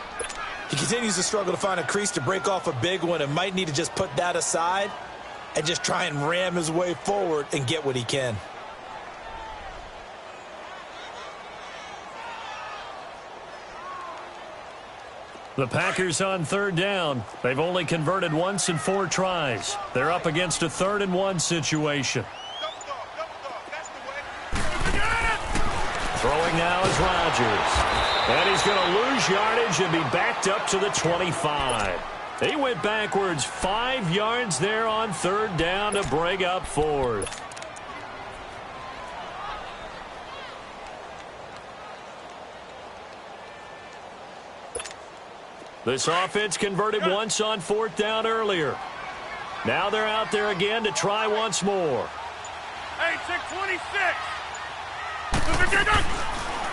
[SPEAKER 3] He continues to struggle to find a crease to break off a big one and might need to just put that aside and just try and ram his way forward and get what he can.
[SPEAKER 2] The Packers on third down. They've only converted once in 4 tries. They're up against a 3rd-and-1 situation. Throwing now is Rodgers. And he's going to lose yardage and be backed up to the 25. He went backwards 5 yards there on 3rd down to bring up 4th. This offense converted once on 4th down earlier. Now they're out there again to try once more.
[SPEAKER 4] Hey, check 26.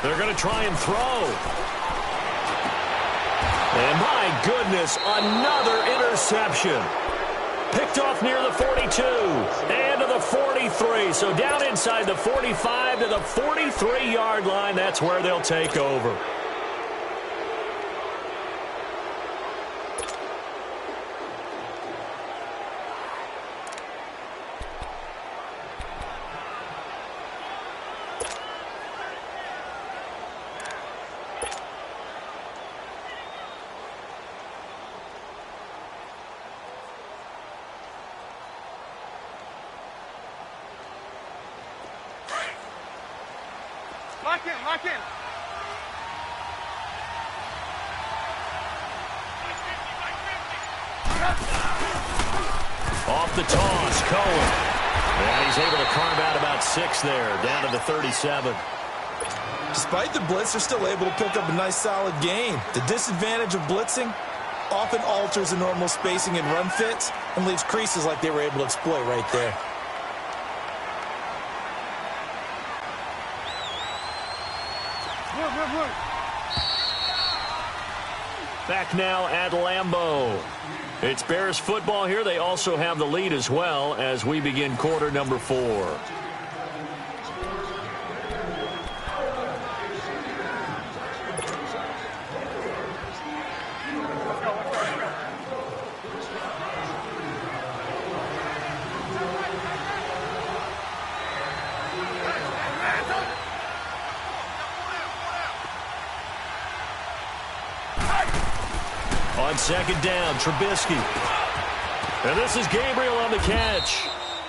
[SPEAKER 2] They're going to try and throw. And my goodness, another interception. Picked off near the 42 and to the 43. So down inside the 45 to the 43-yard line. That's where they'll take over.
[SPEAKER 4] Lock in, lock in.
[SPEAKER 2] Off the toss, Cohen. And he's able to carve out about 6 there, down to the 37.
[SPEAKER 3] Despite the blitz, they're still able to pick up a nice solid gain. The disadvantage of blitzing often alters the normal spacing and run fits and leaves creases like they were able to exploit right there.
[SPEAKER 2] Back now at Lambeau. It's Bears football here. They also have the lead as well as we begin quarter number 4. On 2nd down, Trubisky. And this is Gabriel on the catch.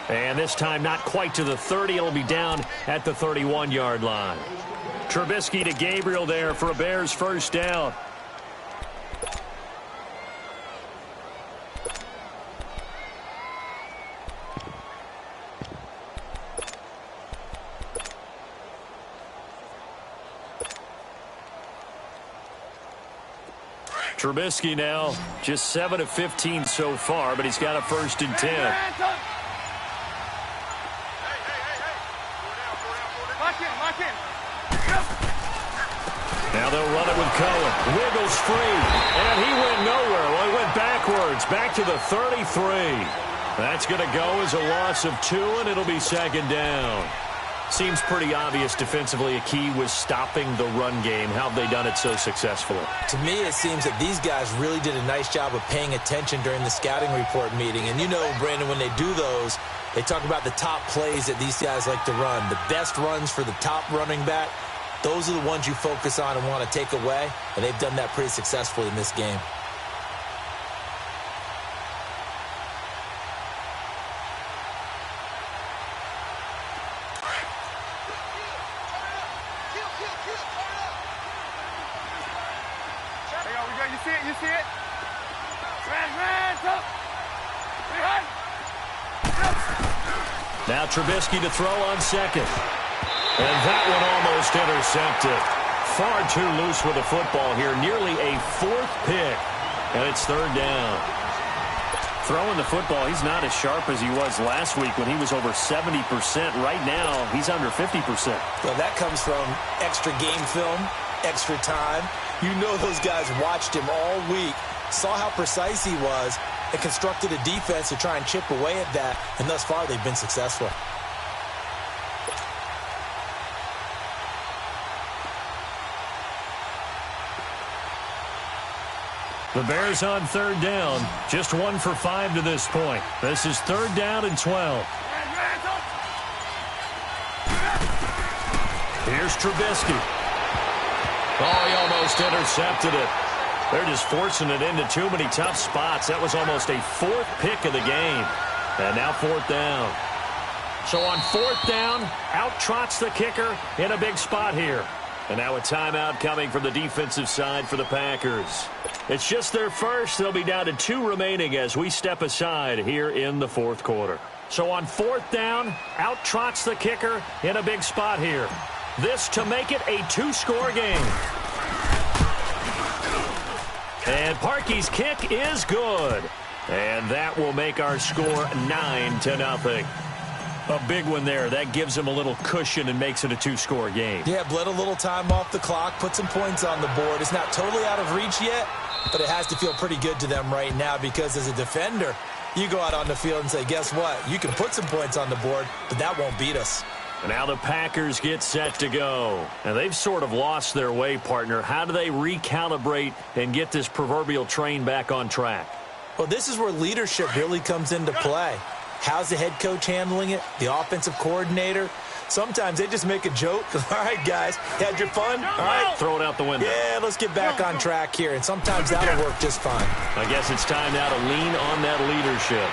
[SPEAKER 2] And this time not quite to the 30. It'll be down at the 31-yard line. Trubisky to Gabriel there for a Bears first down. Trubisky now just 7 of 15 so far, but he's got a 1st and 10. Now they'll run it with Cohen. Wiggles free, and he went nowhere. Well, he went backwards, back to the 33. That's going to go as a loss of 2, and it'll be 2nd down. Seems pretty obvious defensively a key was stopping the run game. How have they done it so successfully?
[SPEAKER 3] To me, it seems that these guys really did a nice job of paying attention during the scouting report meeting. And you know, Brandon, when they do those, they talk about the top plays that these guys like to run. The best runs for the top running back, those are the ones you focus on and want to take away. And they've done that pretty successfully in this game.
[SPEAKER 4] You see it?
[SPEAKER 2] Now Trubisky to throw on 2nd. And that one almost intercepted. Far too loose with the football here. Nearly a 4th pick. And it's 3rd down. Throwing the football, he's not as sharp as he was last week when he was over 70%. Right now, he's under 50%.
[SPEAKER 3] Well, that comes from extra game film, extra time. You know those guys watched him all week, saw how precise he was, and constructed a defense to try and chip away at that, and thus far they've been successful.
[SPEAKER 2] The Bears on 3rd down, just 1 for 5 to this point. This is 3rd down and 12. Here's Trubisky. Oh, he almost intercepted it. They're just forcing it into too many tough spots. That was almost a fourth pick of the game. And now fourth down. So on fourth down, out trots the kicker in a big spot here. And now a timeout coming from the defensive side for the Packers. It's just their first. They'll be down to 2 remaining as we step aside here in the fourth quarter. So on fourth down, out trots the kicker in a big spot here. This to make it a 2-score game. And Parkey's kick is good. And that will make our score 9-0. A big one there. That gives them a little cushion and makes it a 2-score game.
[SPEAKER 3] Yeah, bled a little time off the clock, put some points on the board. It's not totally out of reach yet, but it has to feel pretty good to them right now because as a defender, you go out on the field and say, guess what? You can put some points on the board, but that won't beat us.
[SPEAKER 2] And now the Packers get set to go. And they've sort of lost their way, partner. How do they recalibrate and get this proverbial train back on track?
[SPEAKER 3] Well, this is where leadership really comes into play. How's the head coach handling it? The offensive coordinator? Sometimes they just make a joke. All right, guys, had your fun? All right.
[SPEAKER 2] Throw it out the window.
[SPEAKER 3] Yeah, let's get back on track here. And sometimes that'll work just fine.
[SPEAKER 2] I guess it's time now to lean on that leadership.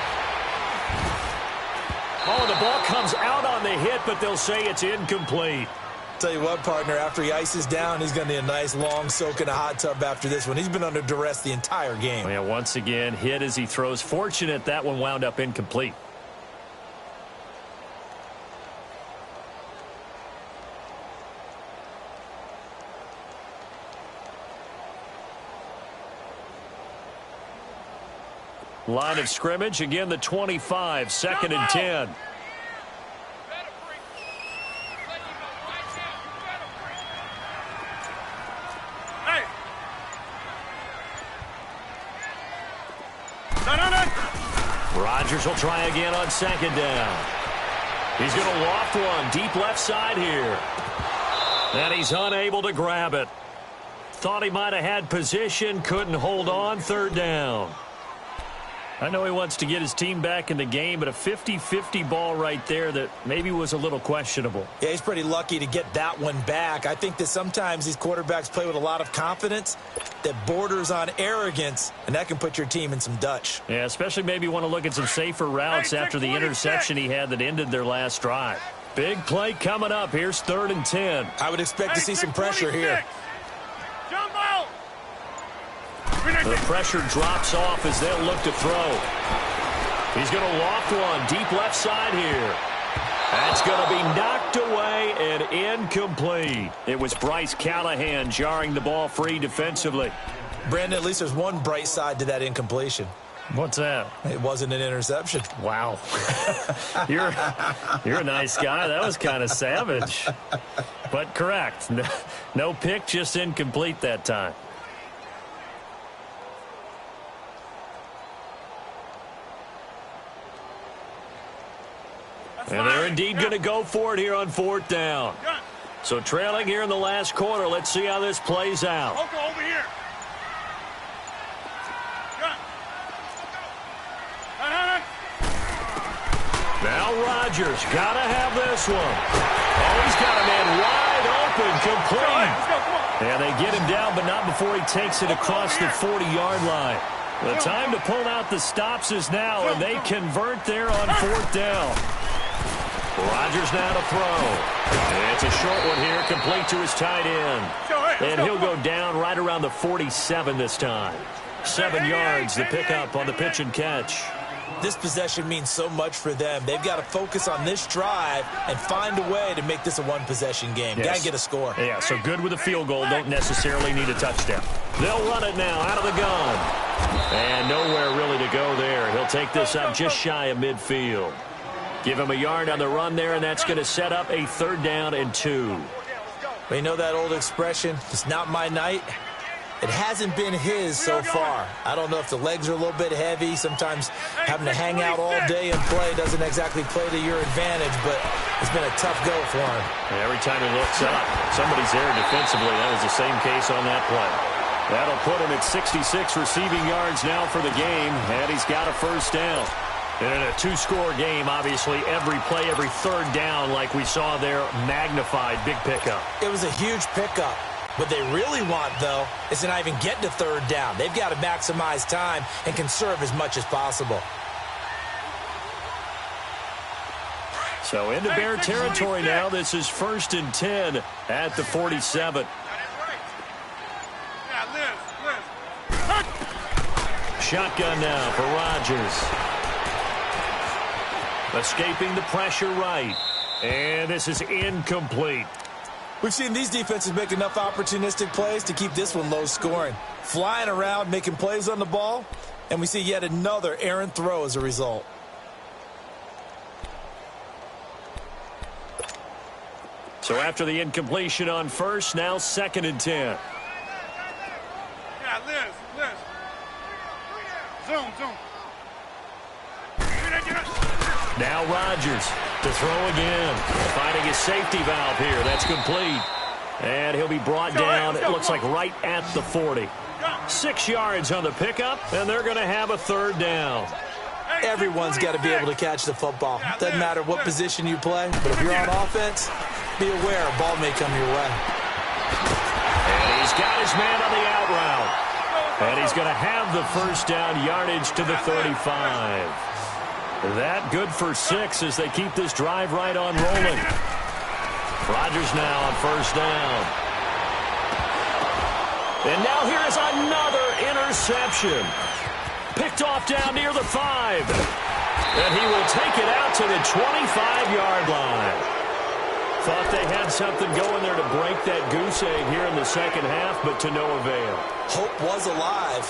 [SPEAKER 2] Oh, the ball comes out on the hit, but they'll say it's incomplete.
[SPEAKER 3] Tell you what, partner, after he ices down, he's going to need a nice long soak in a hot tub after this one. He's been under duress the entire game.
[SPEAKER 2] Yeah, once again, hit as he throws. Fortunate that one wound up incomplete. Line of scrimmage, again the 25, 2nd and 10.
[SPEAKER 4] Hey.
[SPEAKER 2] Rodgers will try again on 2nd down. He's going to loft one deep left side here. And he's unable to grab it. Thought he might have had position, couldn't hold on, 3rd down. I know he wants to get his team back in the game, but a 50-50 ball right there that maybe was a little questionable.
[SPEAKER 3] Yeah, he's pretty lucky to get that one back. I think that sometimes these quarterbacks play with a lot of confidence that borders on arrogance, and that can put your team in some Dutch.
[SPEAKER 2] Yeah, especially maybe want to look at some safer routes after the interception he had that ended their last drive. Big play coming up. Here's 3rd and 10.
[SPEAKER 3] I would expect to see some pressure here.
[SPEAKER 4] Jump out!
[SPEAKER 2] The pressure drops off as they'll look to throw. He's going to loft one deep left side here. That's going to be knocked away and incomplete. It was Bryce Callahan jarring the ball free defensively.
[SPEAKER 3] Brandon, at least there's one bright side to that incompletion.
[SPEAKER 2] What's that?
[SPEAKER 3] It wasn't an interception.
[SPEAKER 2] Wow. You're a nice guy. That was kind of savage. But correct. No pick, just incomplete that time. And they're indeed going to go for it here on 4th down. So trailing here in the last quarter. Let's see how this plays out.
[SPEAKER 4] Over here.
[SPEAKER 2] Now Rodgers got to have this one. Oh, he's got a man wide open, complete. And they get him down, but not before he takes it across the 40-yard line. The time to pull out the stops is now, and they convert there on 4th down. Rodgers now to throw. It's a short one here, complete to his tight end. And he'll go down right around the 47 this time. 7 yards, the pickup on the pitch and catch.
[SPEAKER 3] This possession means so much for them. They've got to focus on this drive and find a way to make this a one-possession game.
[SPEAKER 2] Yes.
[SPEAKER 3] Got to get a score.
[SPEAKER 2] Yeah, so good with a field goal. Don't necessarily need a touchdown. They'll run it now out of the gun. And nowhere really to go there. He'll take this up just shy of midfield. Give him a yard on the run there, and that's going to set up a 3rd down and 2.
[SPEAKER 3] We know that old expression, it's not my night. It hasn't been his so far. I don't know if the legs are a little bit heavy. Sometimes having to hang out all day and play doesn't exactly play to your advantage, but it's been a tough go for him.
[SPEAKER 2] And every time he looks up, somebody's there defensively. That was the same case on that play. That'll put him at 66 receiving yards now for the game, and he's got a 1st down. And in a 2-score game, obviously, every play, every 3rd down, like we saw there, magnified. Big pickup.
[SPEAKER 3] It was a huge pickup. What they really want, though, is to not even get to third down. They've got to maximize time and conserve as much as possible.
[SPEAKER 2] So into Bear territory now. This is 1st and 10 at the 47. Shotgun now for Rodgers. Escaping the pressure right. And this is incomplete.
[SPEAKER 3] We've seen these defenses make enough opportunistic plays to keep this one low scoring. Flying around, making plays on the ball, and we see yet another errant throw as a result.
[SPEAKER 2] So after the incompletion on first, now 2nd and 10.
[SPEAKER 4] Yeah, Liz. Zoom.
[SPEAKER 2] Now Rodgers to throw again. Finding his safety valve here. That's complete. And he'll be brought down, it looks like right at the 40. 6 yards on the pickup, and they're going to have a 3rd down.
[SPEAKER 3] Everyone's got to be able to catch the football. Doesn't matter what position you play, but if you're on offense, be aware a ball may come your way.
[SPEAKER 2] And he's got his man on the out route. And he's going to have the 1st down, yardage to the 35. That good for 6 as they keep this drive right on rolling. Rodgers now on 1st down. And now here is another interception. Picked off down near the 5. And he will take it out to the 25-yard line. Thought they had something going there to break that goose egg here in the 2nd half, but to no avail.
[SPEAKER 3] Hope was alive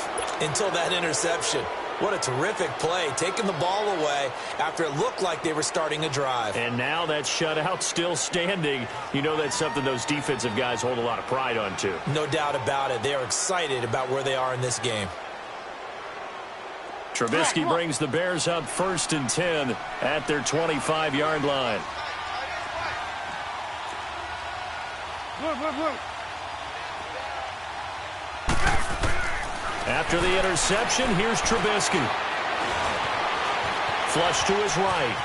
[SPEAKER 3] until that interception. What a terrific play, taking the ball away after it looked like they were starting a drive.
[SPEAKER 2] And now that shutout still standing. You know that's something those defensive guys hold a lot of pride on, too.
[SPEAKER 3] No doubt about it. They are excited about where they are in this game.
[SPEAKER 2] Trubisky brings the Bears up 1st and 10 at their 25-yard line. After the interception, here's Trubisky. Flush to his right.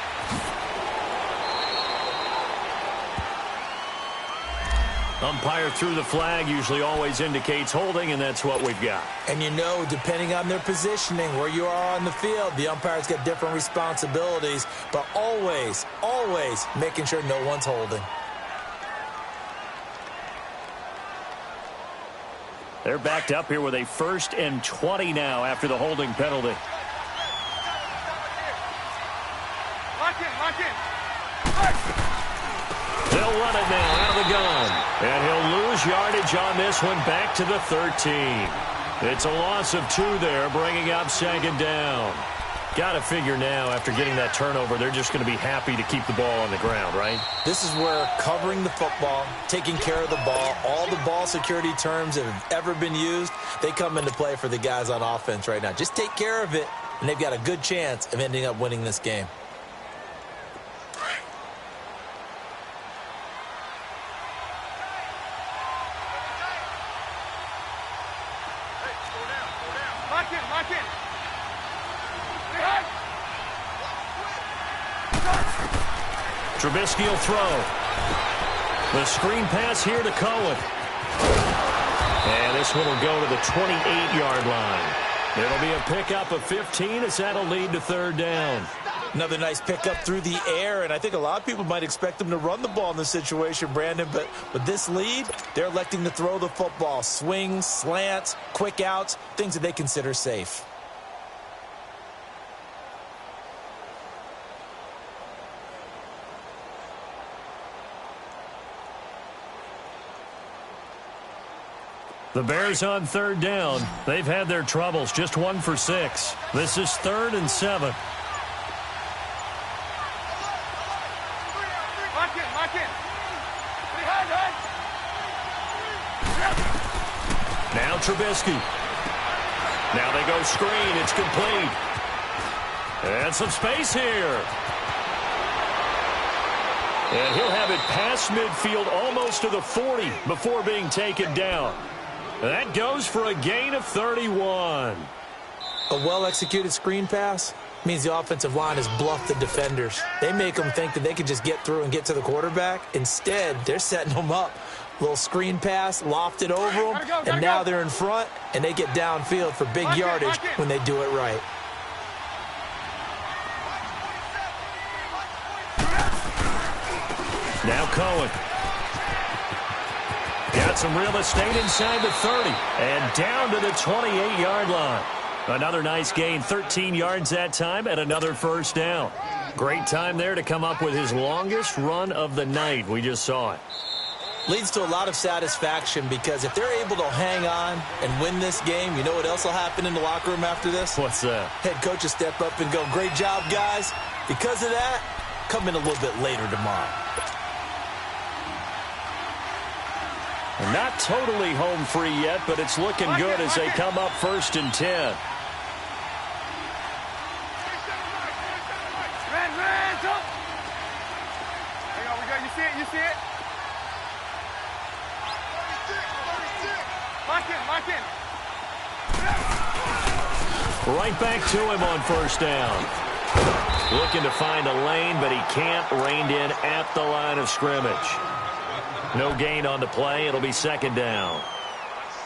[SPEAKER 2] Umpire threw the flag, usually always indicates holding, and that's what we've got.
[SPEAKER 3] And you know, depending on their positioning, where you are on the field, the umpire's got different responsibilities, but always making sure no one's holding.
[SPEAKER 2] They're backed up here with a 1st and 20 now after the holding penalty.
[SPEAKER 4] Lock in.
[SPEAKER 2] They'll run it now out of the gun. And he'll lose yardage on this one back to the 13. It's a loss of 2 there, bringing up 2nd down. Got to figure now, after getting that turnover, they're just going to be happy to keep the ball on the ground, right?
[SPEAKER 3] This is where covering the football, taking care of the ball, all the ball security terms that have ever been used, they come into play for the guys on offense right now. Just take care of it, and they've got a good chance of ending up winning this game.
[SPEAKER 4] Lock in.
[SPEAKER 2] Trubisky will throw. The screen pass here to Cohen. And this one will go to the 28-yard line. It'll be a pickup of 15 as that'll lead to 3rd down.
[SPEAKER 3] Another nice pickup through the air, and I think a lot of people might expect them to run the ball in this situation, Brandon, but with this lead, they're electing to throw the football. Swings, slants, quick outs, things that they consider safe.
[SPEAKER 2] The Bears on 3rd down. They've had their troubles. Just 1 for 6. This is 3rd and 7.
[SPEAKER 4] Lock in.
[SPEAKER 2] Now Trubisky. Now they go screen. It's complete. And some space here. And he'll have it past midfield almost to the 40 before being taken down. That goes for a gain of 31.
[SPEAKER 3] A well-executed screen pass means the offensive line has bluffed the defenders. They make them think that they can just get through and get to the quarterback. Instead, they're setting them up Little screen pass, lofted over them, and now they're in front, and they get downfield for big yardage when they do it right.
[SPEAKER 2] Now Cohen. Got some real estate inside the 30 and down to the 28-yard line. Another nice gain, 13 yards that time, and another first down. Great time there to come up with his longest run of the night. We just saw it.
[SPEAKER 3] Leads to a lot of satisfaction because if they're able to hang on and win this game, you know what else will happen in the locker room after this?
[SPEAKER 2] What's that?
[SPEAKER 3] Head coach will step up and go, great job, guys. Because of that, come in a little bit later tomorrow.
[SPEAKER 2] Not totally home free yet, but it's looking good as they come up 1st and 10.
[SPEAKER 4] You see it? Lock in.
[SPEAKER 2] Right back to him on 1st down. Looking to find a lane, but he can't. Reined in at the line of scrimmage. No gain on the play. It'll be 2nd down.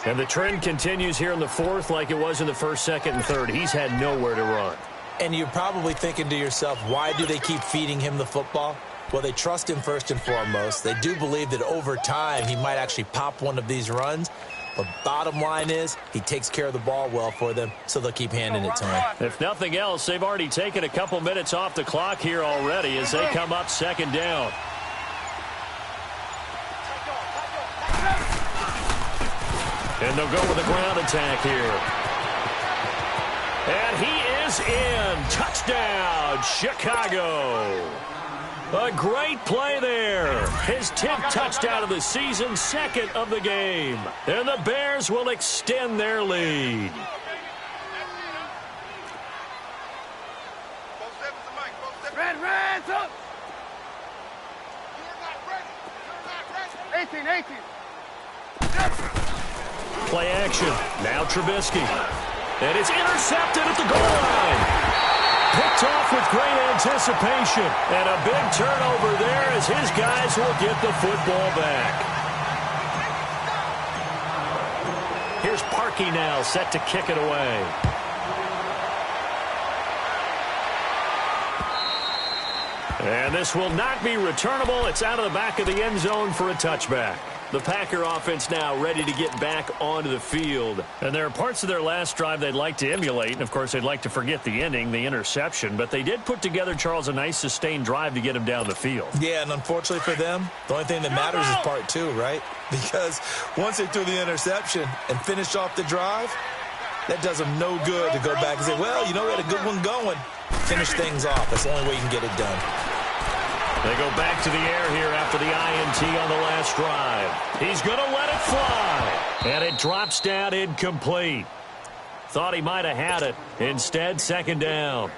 [SPEAKER 2] And the trend continues here in the 4th like it was in the 1st, 2nd, and 3rd. He's had nowhere to run.
[SPEAKER 3] And you're probably thinking to yourself, why do they keep feeding him the football? Well, they trust him first and foremost. They do believe that over time he might actually pop one of these runs. But bottom line is he takes care of the ball well for them, so they'll keep handing it to him.
[SPEAKER 2] If nothing else, they've already taken a couple minutes off the clock here already as they come up 2nd down. And they'll go with a ground attack here. And he is in. Touchdown, Chicago. A great play there. His 10th touchdown of the season, 2nd of the game. And the Bears will extend their lead.
[SPEAKER 4] Red, up. 18.
[SPEAKER 2] Play action. Now Trubisky. And it's intercepted at the goal line. Picked off with great anticipation. And a big turnover there as his guys will get the football back. Here's Parkey now set to kick it away. And this will not be returnable. It's out of the back of the end zone for a touchback. The Packer offense now ready to get back onto the field. And there are parts of their last drive they'd like to emulate. And, of course, they'd like to forget the ending, the interception. But they did put together, Charles, a nice sustained drive to get him down the field.
[SPEAKER 3] Yeah, and unfortunately for them, the only thing that matters is part 2, right? Because once they threw the interception and finished off the drive, that does them no good to go back and say, well, you know, we had a good one going. Finish things off. That's the only way you can get it done.
[SPEAKER 2] They go back to the air here after the INT on the last drive. He's going to let it fly. And it drops down incomplete. Thought he might have had it. Instead, 2nd down.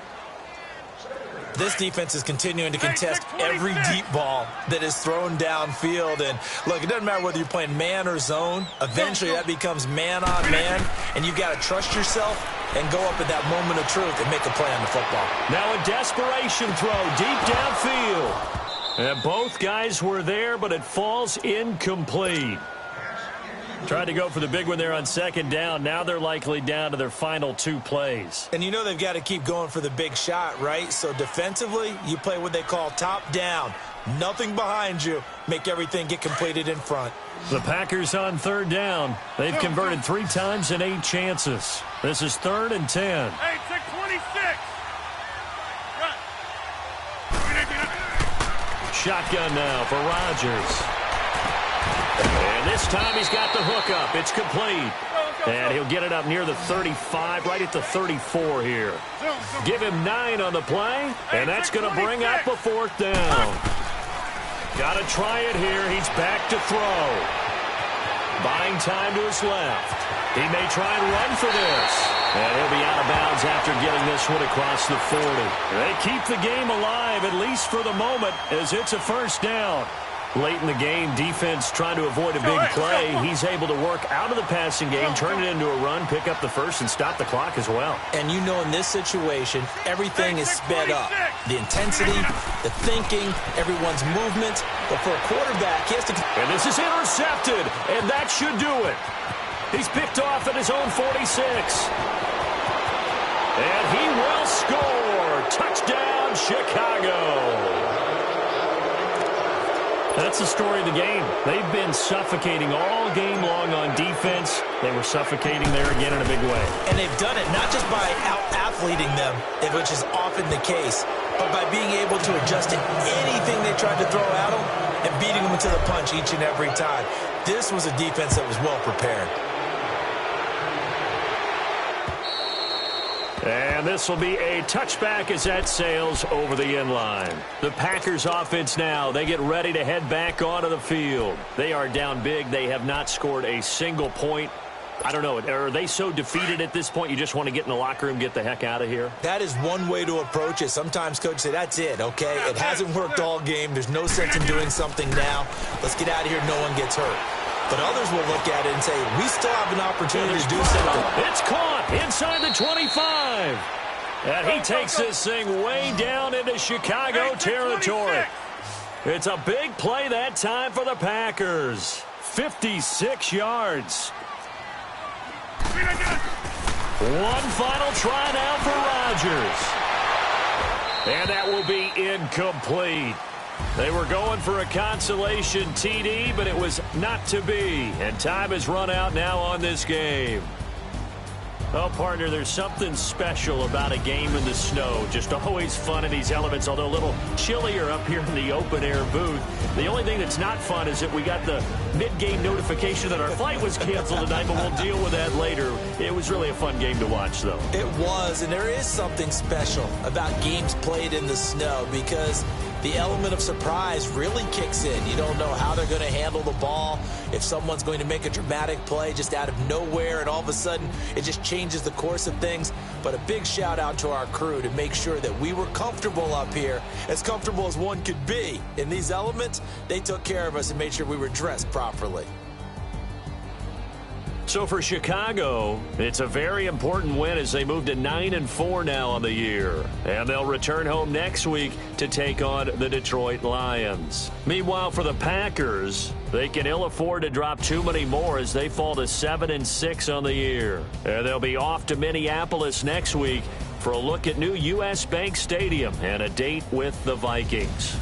[SPEAKER 3] This defense is continuing to contest every deep ball that is thrown downfield. And, look, it doesn't matter whether you're playing man or zone. Eventually, that becomes man on man. And you've got to trust yourself and go up at that moment of truth and make a play on the football.
[SPEAKER 2] Now a desperation throw deep downfield. And both guys were there, but it falls incomplete. Tried to go for the big one there on 2nd down. Now they're likely down to their final 2 plays.
[SPEAKER 3] And you know they've got to keep going for the big shot, right? So defensively, you play what they call top down. Nothing behind you. Make everything get completed in front.
[SPEAKER 2] The Packers on 3rd down. They've converted 3 times in 8 chances. This is 3rd and 10.
[SPEAKER 4] Hey, check 26.
[SPEAKER 2] Shotgun now for Rodgers. And this time he's got the hook up. It's complete. And he'll get it up near the 35, right at the 34 here. Give him 9 on the play, and that's going to bring up a 4th down. Got to try it here. He's back to throw. Buying time to his left. He may try and run for this. And he'll be out of bounds after getting this one across the 40. They keep the game alive, at least for the moment, as it's a 1st down. Late in the game, defense trying to avoid a big play. He's able to work out of the passing game, turn it into a run, pick up the first, and stop the clock as well.
[SPEAKER 3] And you know in this situation, everything is sped up. The intensity, the thinking, everyone's movement. But for a quarterback, he has to...
[SPEAKER 2] And this is intercepted, and that should do it. He's picked off at his own 46. And he will score. Touchdown, Chicago. That's the story of the game. They've been suffocating all game long on defense. They were suffocating there again in a big way.
[SPEAKER 3] And they've done it not just by out-athleting them, which is often the case, but by being able to adjust to anything they tried to throw at them and beating them to the punch each and every time. This was a defense that was well prepared.
[SPEAKER 2] And this will be a touchback as that sails over the end line. The Packers offense now, they get ready to head back onto the field. They are down big. They have not scored a single point. I don't know, are they so defeated at this point you just want to get in the locker room, get the heck out of here?
[SPEAKER 3] That is one way to approach it. Sometimes coaches say, that's it, okay? It hasn't worked all game. There's no sense in doing something now. Let's get out of here. No one gets hurt. But others will look at it and say, we still have an opportunity to do something.
[SPEAKER 2] It's caught inside the 25. And he takes this thing way down into Chicago territory. It's a big play that time for the Packers. 56 yards. One final try now for Rodgers. And that will be incomplete. They were going for a consolation TD, but it was not to be. And time has run out now on this game. Oh, partner, there's something special about a game in the snow. Just always fun in these elements, although a little chillier up here in the open-air booth. The only thing that's not fun is that we got the mid-game notification that our flight was canceled tonight, but we'll deal with that later. It was really a fun game to watch, though.
[SPEAKER 3] It was, and there is something special about games played in the snow because the element of surprise really kicks in. You don't know how they're going to handle the ball, if someone's going to make a dramatic play just out of nowhere, and all of a sudden it just changes the course of things. But a big shout out to our crew to make sure that we were comfortable up here, as comfortable as one could be. In these elements, they took care of us and made sure we were dressed properly.
[SPEAKER 2] So for Chicago, it's a very important win as they move to 9-4 now on the year. And they'll return home next week to take on the Detroit Lions. Meanwhile, for the Packers, they can ill afford to drop too many more as they fall to 7-6 on the year. And they'll be off to Minneapolis next week for a look at new U.S. Bank Stadium and a date with the Vikings.